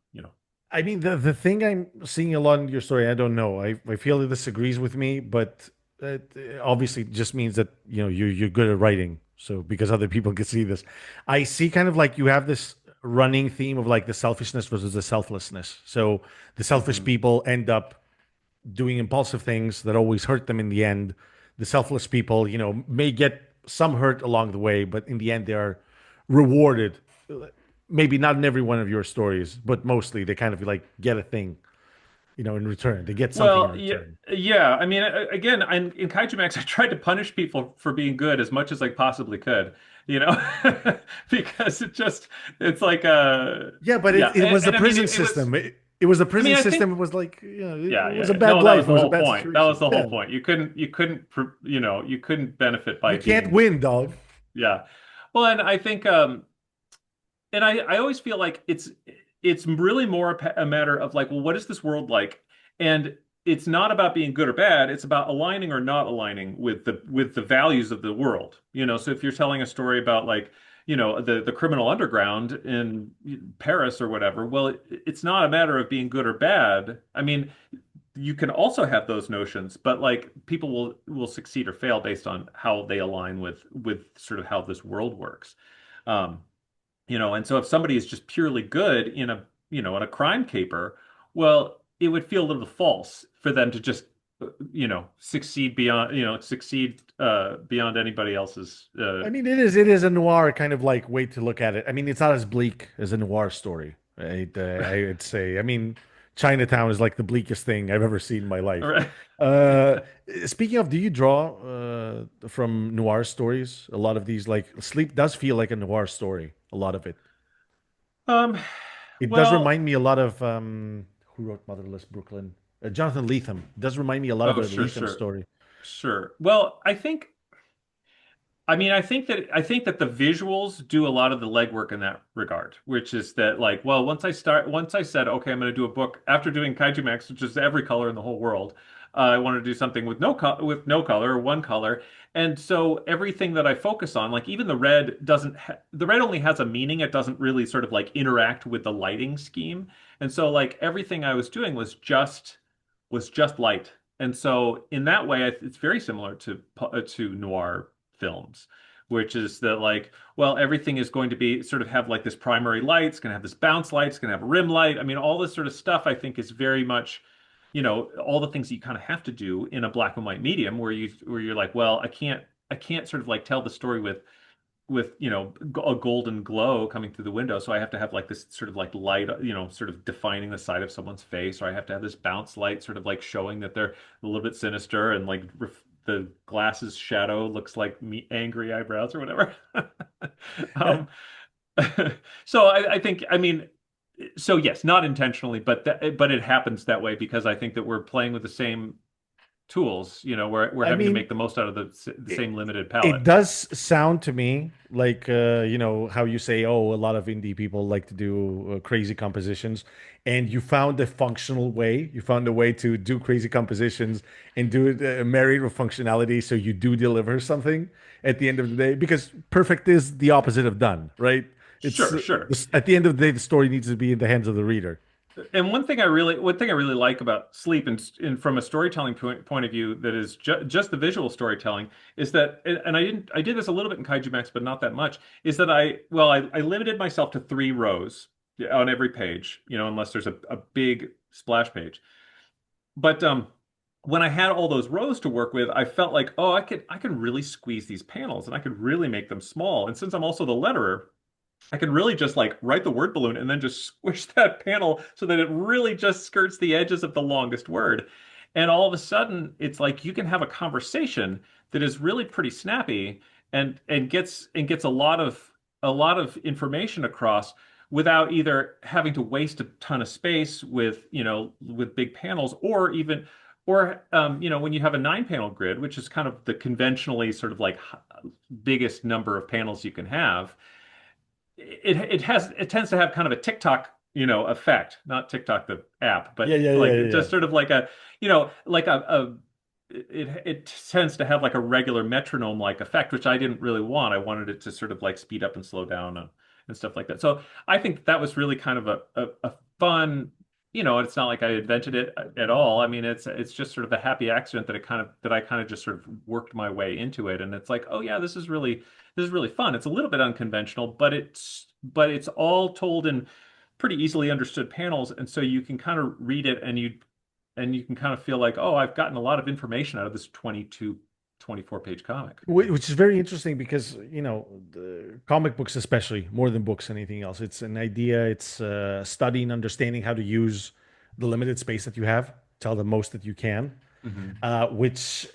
I mean, the thing I'm seeing a lot in your story, I don't know. I feel it disagrees with me, but it obviously just means that you're good at writing. So because other people can see this, I see kind of like you have this running theme of like the selfishness versus the selflessness. So the selfish
Mhm.
people end up doing impulsive things that always hurt them in the end. The selfless people, may get some hurt along the way, but in the end, they are rewarded. Maybe not in every one of your stories, but mostly they kind of like get a thing, in return. They get something in
Well, yeah,
return.
yeah. I mean, again, in KaiJUMAX, I tried to punish people for being good as much as I possibly could, you know, because it's like,
Yeah, but
yeah,
it was the
and I mean,
prison
it was.
system. It was the
I
prison
mean, I
system.
think,
It was like,
yeah,
it
yeah,
was a
yeah.
bad
No, that
life.
was
It
the
was a
whole
bad
point. That was
situation.
the
Yeah.
whole point. You couldn't benefit by
You can't
being,
win, dog.
yeah. Well, and I think, and I always feel like it's really more a matter of like, well, what is this world like? And it's not about being good or bad. It's about aligning or not aligning with the values of the world. So if you're telling a story about like, the criminal underground in Paris or whatever, well, it's not a matter of being good or bad. I mean, you can also have those notions, but like people will succeed or fail based on how they align with sort of how this world works. Um, and so if somebody is just purely good in a crime caper, well, it would feel a little false for them to just succeed beyond anybody else's
I mean, it is a noir kind of like way to look at it. I mean, it's not as bleak as a noir story. I would say. I mean, Chinatown is like the bleakest thing I've ever seen in my life.
right.
Uh, Speaking of, do you draw from noir stories? A lot of these, like Sleep, does feel like a noir story. A lot of it.
Um,
It does
well,
remind me a lot of who wrote Motherless Brooklyn? Jonathan Lethem. It does remind me a lot of
oh,
a
sure,
Lethem
sure,
story.
sure. Well, I mean, I think that the visuals do a lot of the legwork in that regard, which is that like, well, once I said, okay, I'm going to do a book after doing KaiJUMAX, which is every color in the whole world. I wanted to do something with no color or one color, and so everything that I focus on, like even the red only has a meaning. It doesn't really sort of like interact with the lighting scheme, and so like everything I was doing was just light. And so in that way, it's very similar to noir films, which is that like, well, everything is going to be sort of have like this primary light, it's going to have this bounce light, it's going to have a rim light. I mean, all this sort of stuff I think is very much, all the things that you kind of have to do in a black and white medium where you're like, well, I can't sort of like tell the story with a golden glow coming through the window, so I have to have like this sort of like light, sort of defining the side of someone's face, or I have to have this bounce light sort of like showing that they're a little bit sinister, and like the glasses shadow looks like me angry eyebrows or whatever. um so I think, I mean, so yes, not intentionally, but it happens that way because I think that we're playing with the same tools, we're
I
having to
mean,
make the most out of the
it,
same limited
it
palette.
does sound to me like how you say, oh, a lot of indie people like to do crazy compositions, and you found a functional way. You found a way to do crazy compositions and do it married with functionality, so you do deliver something at the end of the day. Because perfect is the opposite of done, right? It's
Sure, sure.
at the end of the day, the story needs to be in the hands of the reader.
And one thing I really like about Sleep, and from a storytelling point of view, that is just the visual storytelling, is that, and I did this a little bit in KaiJUMAX, but not that much, is that I limited myself to 3 rows on every page, unless there's a big splash page. But when I had all those rows to work with, I felt like, oh, I could really squeeze these panels and I could really make them small. And since I'm also the letterer, I can really just like write the word balloon and then just squish that panel so that it really just skirts the edges of the longest word. And all of a sudden, it's like you can have a conversation that is really pretty snappy and gets a lot of information across without either having to waste a ton of space with big panels, or when you have a 9 panel grid, which is kind of the conventionally sort of like biggest number of panels you can have. It tends to have kind of a TikTok, effect, not TikTok the app,
Yeah,
but
yeah, yeah,
like
yeah, yeah.
just sort of like like a it tends to have like a regular metronome like effect, which I didn't really want. I wanted it to sort of like speed up and slow down and stuff like that. So I think that was really kind of a fun, it's not like I invented it at all. I mean, it's just sort of a happy accident that I kind of just sort of worked my way into it. And it's like, oh yeah, this is really fun. It's a little bit unconventional, but it's all told in pretty easily understood panels, and so you can kind of read it and you can kind of feel like, oh, I've gotten a lot of information out of this 22, 24 page comic.
Which is very interesting because, the comic books, especially more than books, anything else, it's an idea, it's studying, understanding how to use the limited space that you have, tell the most that you can,
Hmm.
which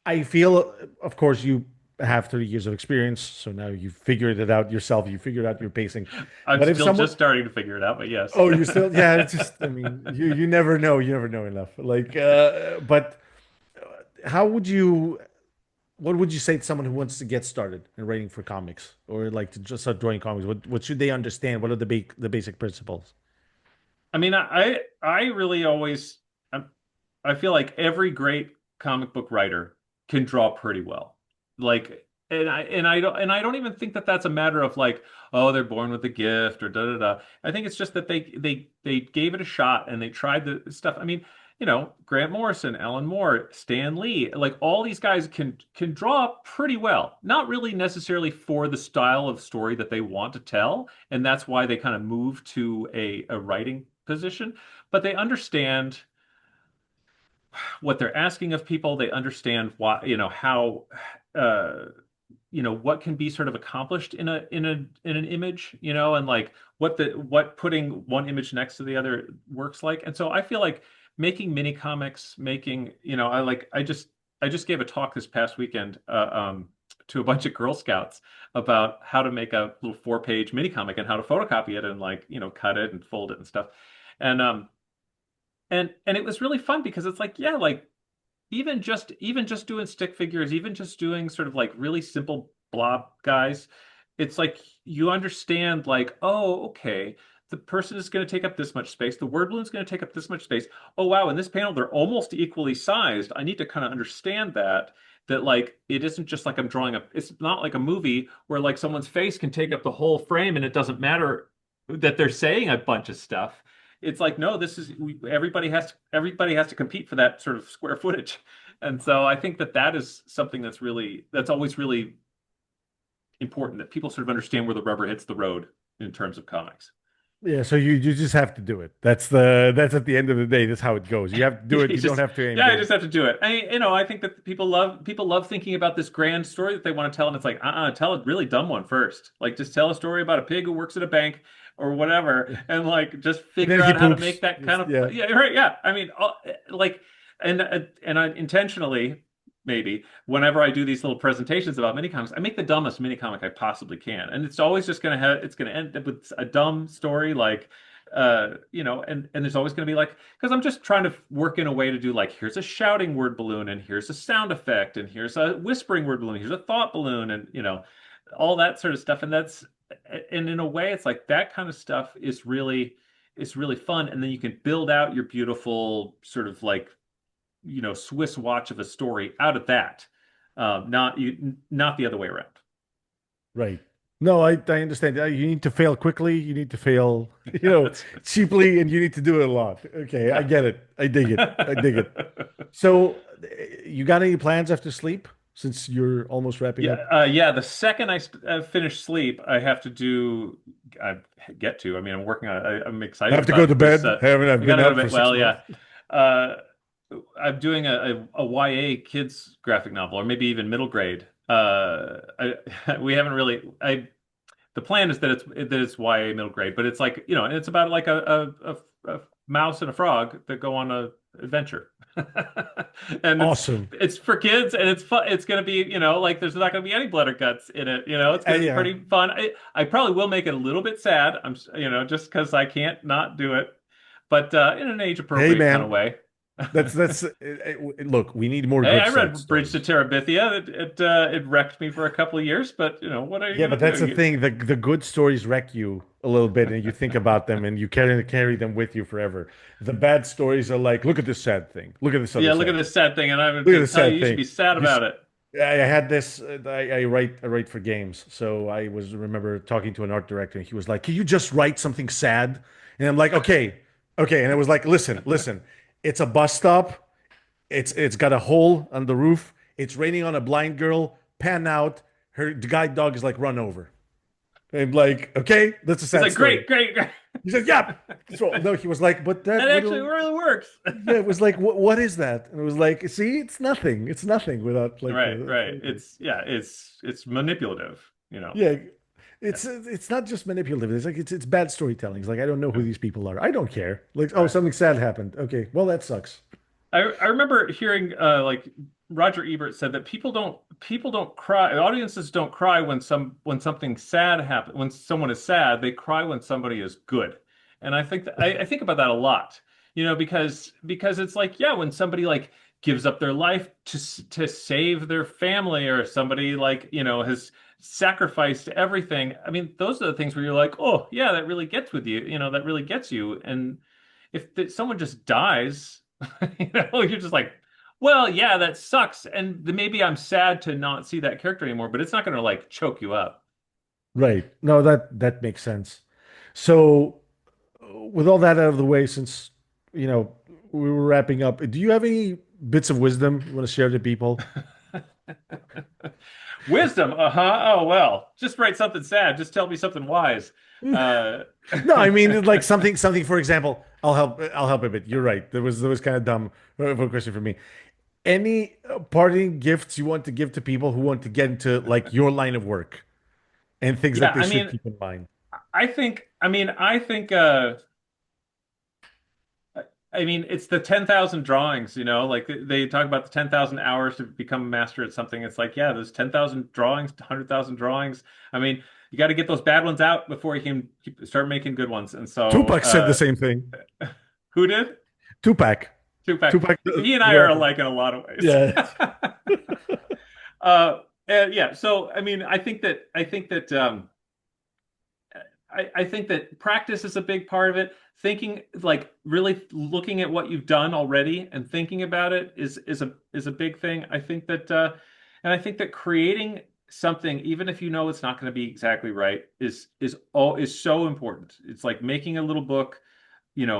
I feel, of course, you have 30 years of experience. So now you figured it out yourself, you figured out your pacing.
I'm
But if
still
someone,
just starting to figure it out, but yes.
oh, you still, yeah, it's just, I mean, you you never know enough. Like, but how would you, what would you say to someone who wants to get started in writing for comics or like to just start drawing comics? What should they understand? What are the basic principles?
I mean, I really always I feel like every great comic book writer can draw pretty well. Like, and I don't even think that that's a matter of like, oh, they're born with a gift or da da da. I think it's just that they gave it a shot and they tried the stuff. I mean, Grant Morrison, Alan Moore, Stan Lee, like all these guys can draw pretty well. Not really necessarily for the style of story that they want to tell, and that's why they kind of move to a writing position, but they understand what they're asking of people. They understand why, how, uh, what can be sort of accomplished in an image, and like what putting one image next to the other works like. And so I feel like making mini comics, making, I just gave a talk this past weekend, to a bunch of Girl Scouts about how to make a little 4 page mini comic and how to photocopy it and like, cut it and fold it and stuff. And and it was really fun because it's like, yeah, like even just doing stick figures, even just doing sort of like really simple blob guys, it's like you understand like, oh, okay, the person is going to take up this much space, the word balloon is going to take up this much space. Oh wow, in this panel they're almost equally sized. I need to kind of understand that like it isn't just like I'm drawing up. It's not like a movie where like someone's face can take up the whole frame and it doesn't matter that they're saying a bunch of stuff. It's like, no, everybody has to compete for that sort of square footage. And so I think that is something that's always really important, that people sort of understand where the rubber hits the road in terms of comics.
Yeah, so you just have to do it. That's at the end of the day. That's how it goes. You have to do it.
You
You don't
just
have to aim
Yeah, I
big.
just have to do it. I think that people love thinking about this grand story that they want to tell, and it's like, tell a really dumb one first. Like just tell a story about a pig who works at a bank or whatever, and like just
And
figure
then he
out how to make
poops.
that kind
Yeah.
of, yeah, right, yeah. I mean, like, and I intentionally, maybe whenever I do these little presentations about mini comics, I make the dumbest mini comic I possibly can, and it's always just gonna end up with a dumb story like, and there's always going to be like, because I'm just trying to work in a way to do like, here's a shouting word balloon, and here's a sound effect, and here's a whispering word balloon, here's a thought balloon, and all that sort of stuff. And in a way, it's like that kind of stuff is really fun. And then you can build out your beautiful sort of like, Swiss watch of a story out of that. Not the other way around.
Right. No, I understand. You need to fail quickly. You need to fail,
That's
cheaply, and you need to do it a lot. Okay, I
yeah.
get it. I dig it. I dig it. So, you got any plans after sleep since you're almost wrapping
Yeah,
up?
yeah. The second finish sleep, I have to do. I get to. I mean, I'm working on. I'm
I
excited
have to go to
about this.
bed. Haven't I
I
been
gotta go to
up for
bed.
six
Well,
months?
yeah. Uh, I'm doing a YA kids graphic novel, or maybe even middle grade. We haven't really. The plan is that it's YA middle grade, but it's like, and it's about like a mouse and a frog that go on a adventure. And
Awesome.
it's for kids, and it's fun. It's gonna be, like there's not gonna be any blood or guts in it. It's gonna be
Yeah.
pretty fun. I probably will make it a little bit sad. Just because I can't not do it, but in an age
Hey,
appropriate kind of
man.
way.
Look, we need more
Hey,
good
I
sad
read Bridge to
stories.
Terabithia. It wrecked me for a couple of years, but what are you
Yeah,
gonna
but that's
do?
the thing. The good stories wreck you a little bit, and you think about them, and you carry them with you forever. The bad stories are like, look at this sad thing. Look at this other
Yeah, look at
sad thing.
this sad thing, and I'm going
Look at
to
this
tell you,
sad
you should
thing.
be sad
You,
about it.
I had this. I write for games, so remember talking to an art director, and he was like, "Can you just write something sad?" And I'm like, "Okay, okay." And I was like, "Listen, listen. It's a bus stop. It's got a hole on the roof. It's raining on a blind girl. Pan out. The guide dog is like run over." And I'm like, "Okay, that's a
He's
sad
like,
story."
great, great, great.
He said, "Yeah." So no, he was like, "But
That
that
actually
little."
really works.
Yeah, it was like, what is that? And it was like, see, it's nothing. It's nothing without like
Right,
the
right.
flavor.
It's manipulative.
Yeah,
Yeah,
it's not just manipulative. It's like it's bad storytelling. It's like I don't know who
yeah.
these people are. I don't care. Like, oh,
Right.
something sad happened. Okay, well that sucks.
I remember hearing like Roger Ebert said that people don't cry. Audiences don't cry when something sad happens. When someone is sad, they cry when somebody is good. And I think about that a lot. Because it's like, yeah, when somebody like gives up their life to save their family, or somebody like, has sacrificed everything. I mean, those are the things where you're like, oh yeah, that really gets with you. That really gets you. And if someone just dies. You're just like, well, yeah, that sucks. And maybe I'm sad to not see that character anymore, but it's not going to like choke you up.
Right. No, that makes sense. So, with all that out of the way, since you know we were wrapping up, do you have any bits of wisdom you want to share to people?
Wisdom, uh-huh. Oh, well, just write something sad. Just tell me something wise. Uh,
No, I mean like something. For example, I'll help a bit. You're right. There was kind of dumb of a question for me. Any parting gifts you want to give to people who want to get into like your line of work and things
yeah,
that they should keep in mind?
I mean, it's the 10,000 drawings, like they talk about the 10,000 hours to become a master at something. It's like, yeah, there's 10,000 drawings, 100,000 drawings. I mean, you got to get those bad ones out before you can start making good ones. And so,
Tupac said the same thing.
who did?
Tupac.
Tupac.
Tupac,
He and
the
I are
rapper.
alike in a lot of ways.
Yeah.
Yeah. So, I mean, I think that practice is a big part of it. Thinking, like really looking at what you've done already and thinking about it is a big thing. I think that creating something, even if you know it's not going to be exactly right, is so important. It's like making a little book,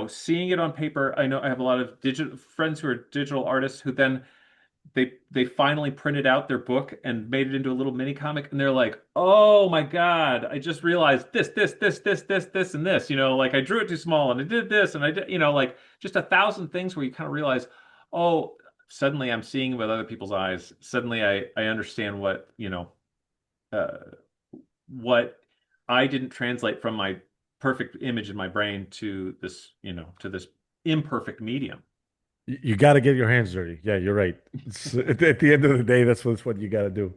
seeing it on paper. I know I have a lot of digital friends who are digital artists who then they finally printed out their book and made it into a little mini comic, and they're like, "Oh my God, I just realized this, and this, like I drew it too small and I did this and I did, like just 1,000 things where you kind of realize, oh, suddenly I'm seeing with other people's eyes. Suddenly I understand uh, what I didn't translate from my perfect image in my brain to this imperfect medium."
You got to get your hands dirty. Yeah, you're right. At the end of the day, that's what you got to do.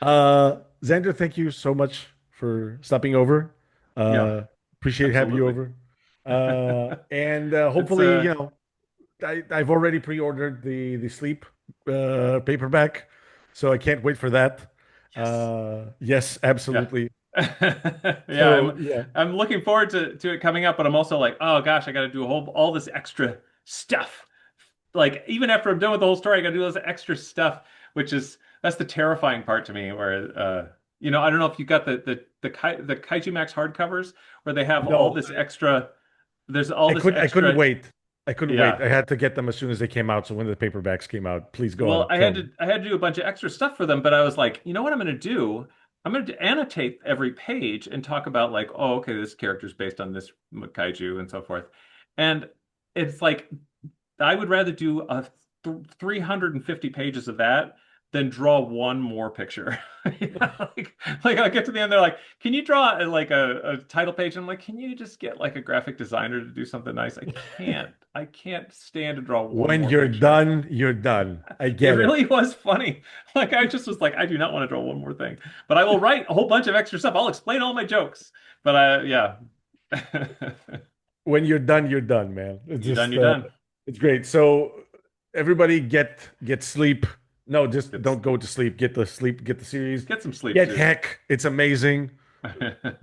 Xander, thank you so much for stopping over.
Yeah,
Uh, Appreciate having you
absolutely.
over. And
It's
hopefully, I've already pre-ordered the Sleep paperback, so I can't wait for that.
yes.
Yes,
Yeah.
absolutely.
Yeah,
So yeah,
I'm looking forward to it coming up, but I'm also like, oh gosh, I got to do a whole all this extra stuff. Like even after I'm done with the whole story, I got to do this extra stuff, which is that's the terrifying part to me. Where I don't know if you got the KaiJUMAX hardcovers where they have all
no,
this extra. There's all this
I couldn't
extra.
wait. I couldn't wait.
Yeah.
I had to get them as soon as they came out. So when the paperbacks came out, please go
Well,
on, tell me.
I had to do a bunch of extra stuff for them, but I was like, you know what I'm going to do? I'm going to annotate every page and talk about like, oh, okay, this character is based on this kaiju and so forth. And it's like I would rather do a 350 pages of that than draw one more picture. Like I get to the end, they're like, "Can you draw like a title page?" And I'm like, "Can you just get like a graphic designer to do something nice?" I can't. I can't stand to draw one
When
more
you're
picture.
done, you're done. I
It
get it.
really was funny. Like I just was like, I do not want to draw one more thing, but I will write a whole bunch of extra stuff. I'll explain all my jokes. But yeah,
When you're done, you're done, man. It's
you're done.
just
You're done.
it's great. So everybody get sleep. No, just
It's
don't go to sleep. Get the sleep, get the series.
get some sleep
Get
too.
Heck. It's amazing.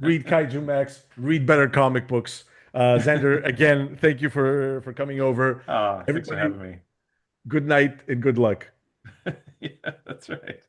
Read Kaiju Max. Read better comic books. Xander, again, thank you for coming over.
Ah, thanks for
Everybody,
having me.
good night and good luck.
Yeah, that's right.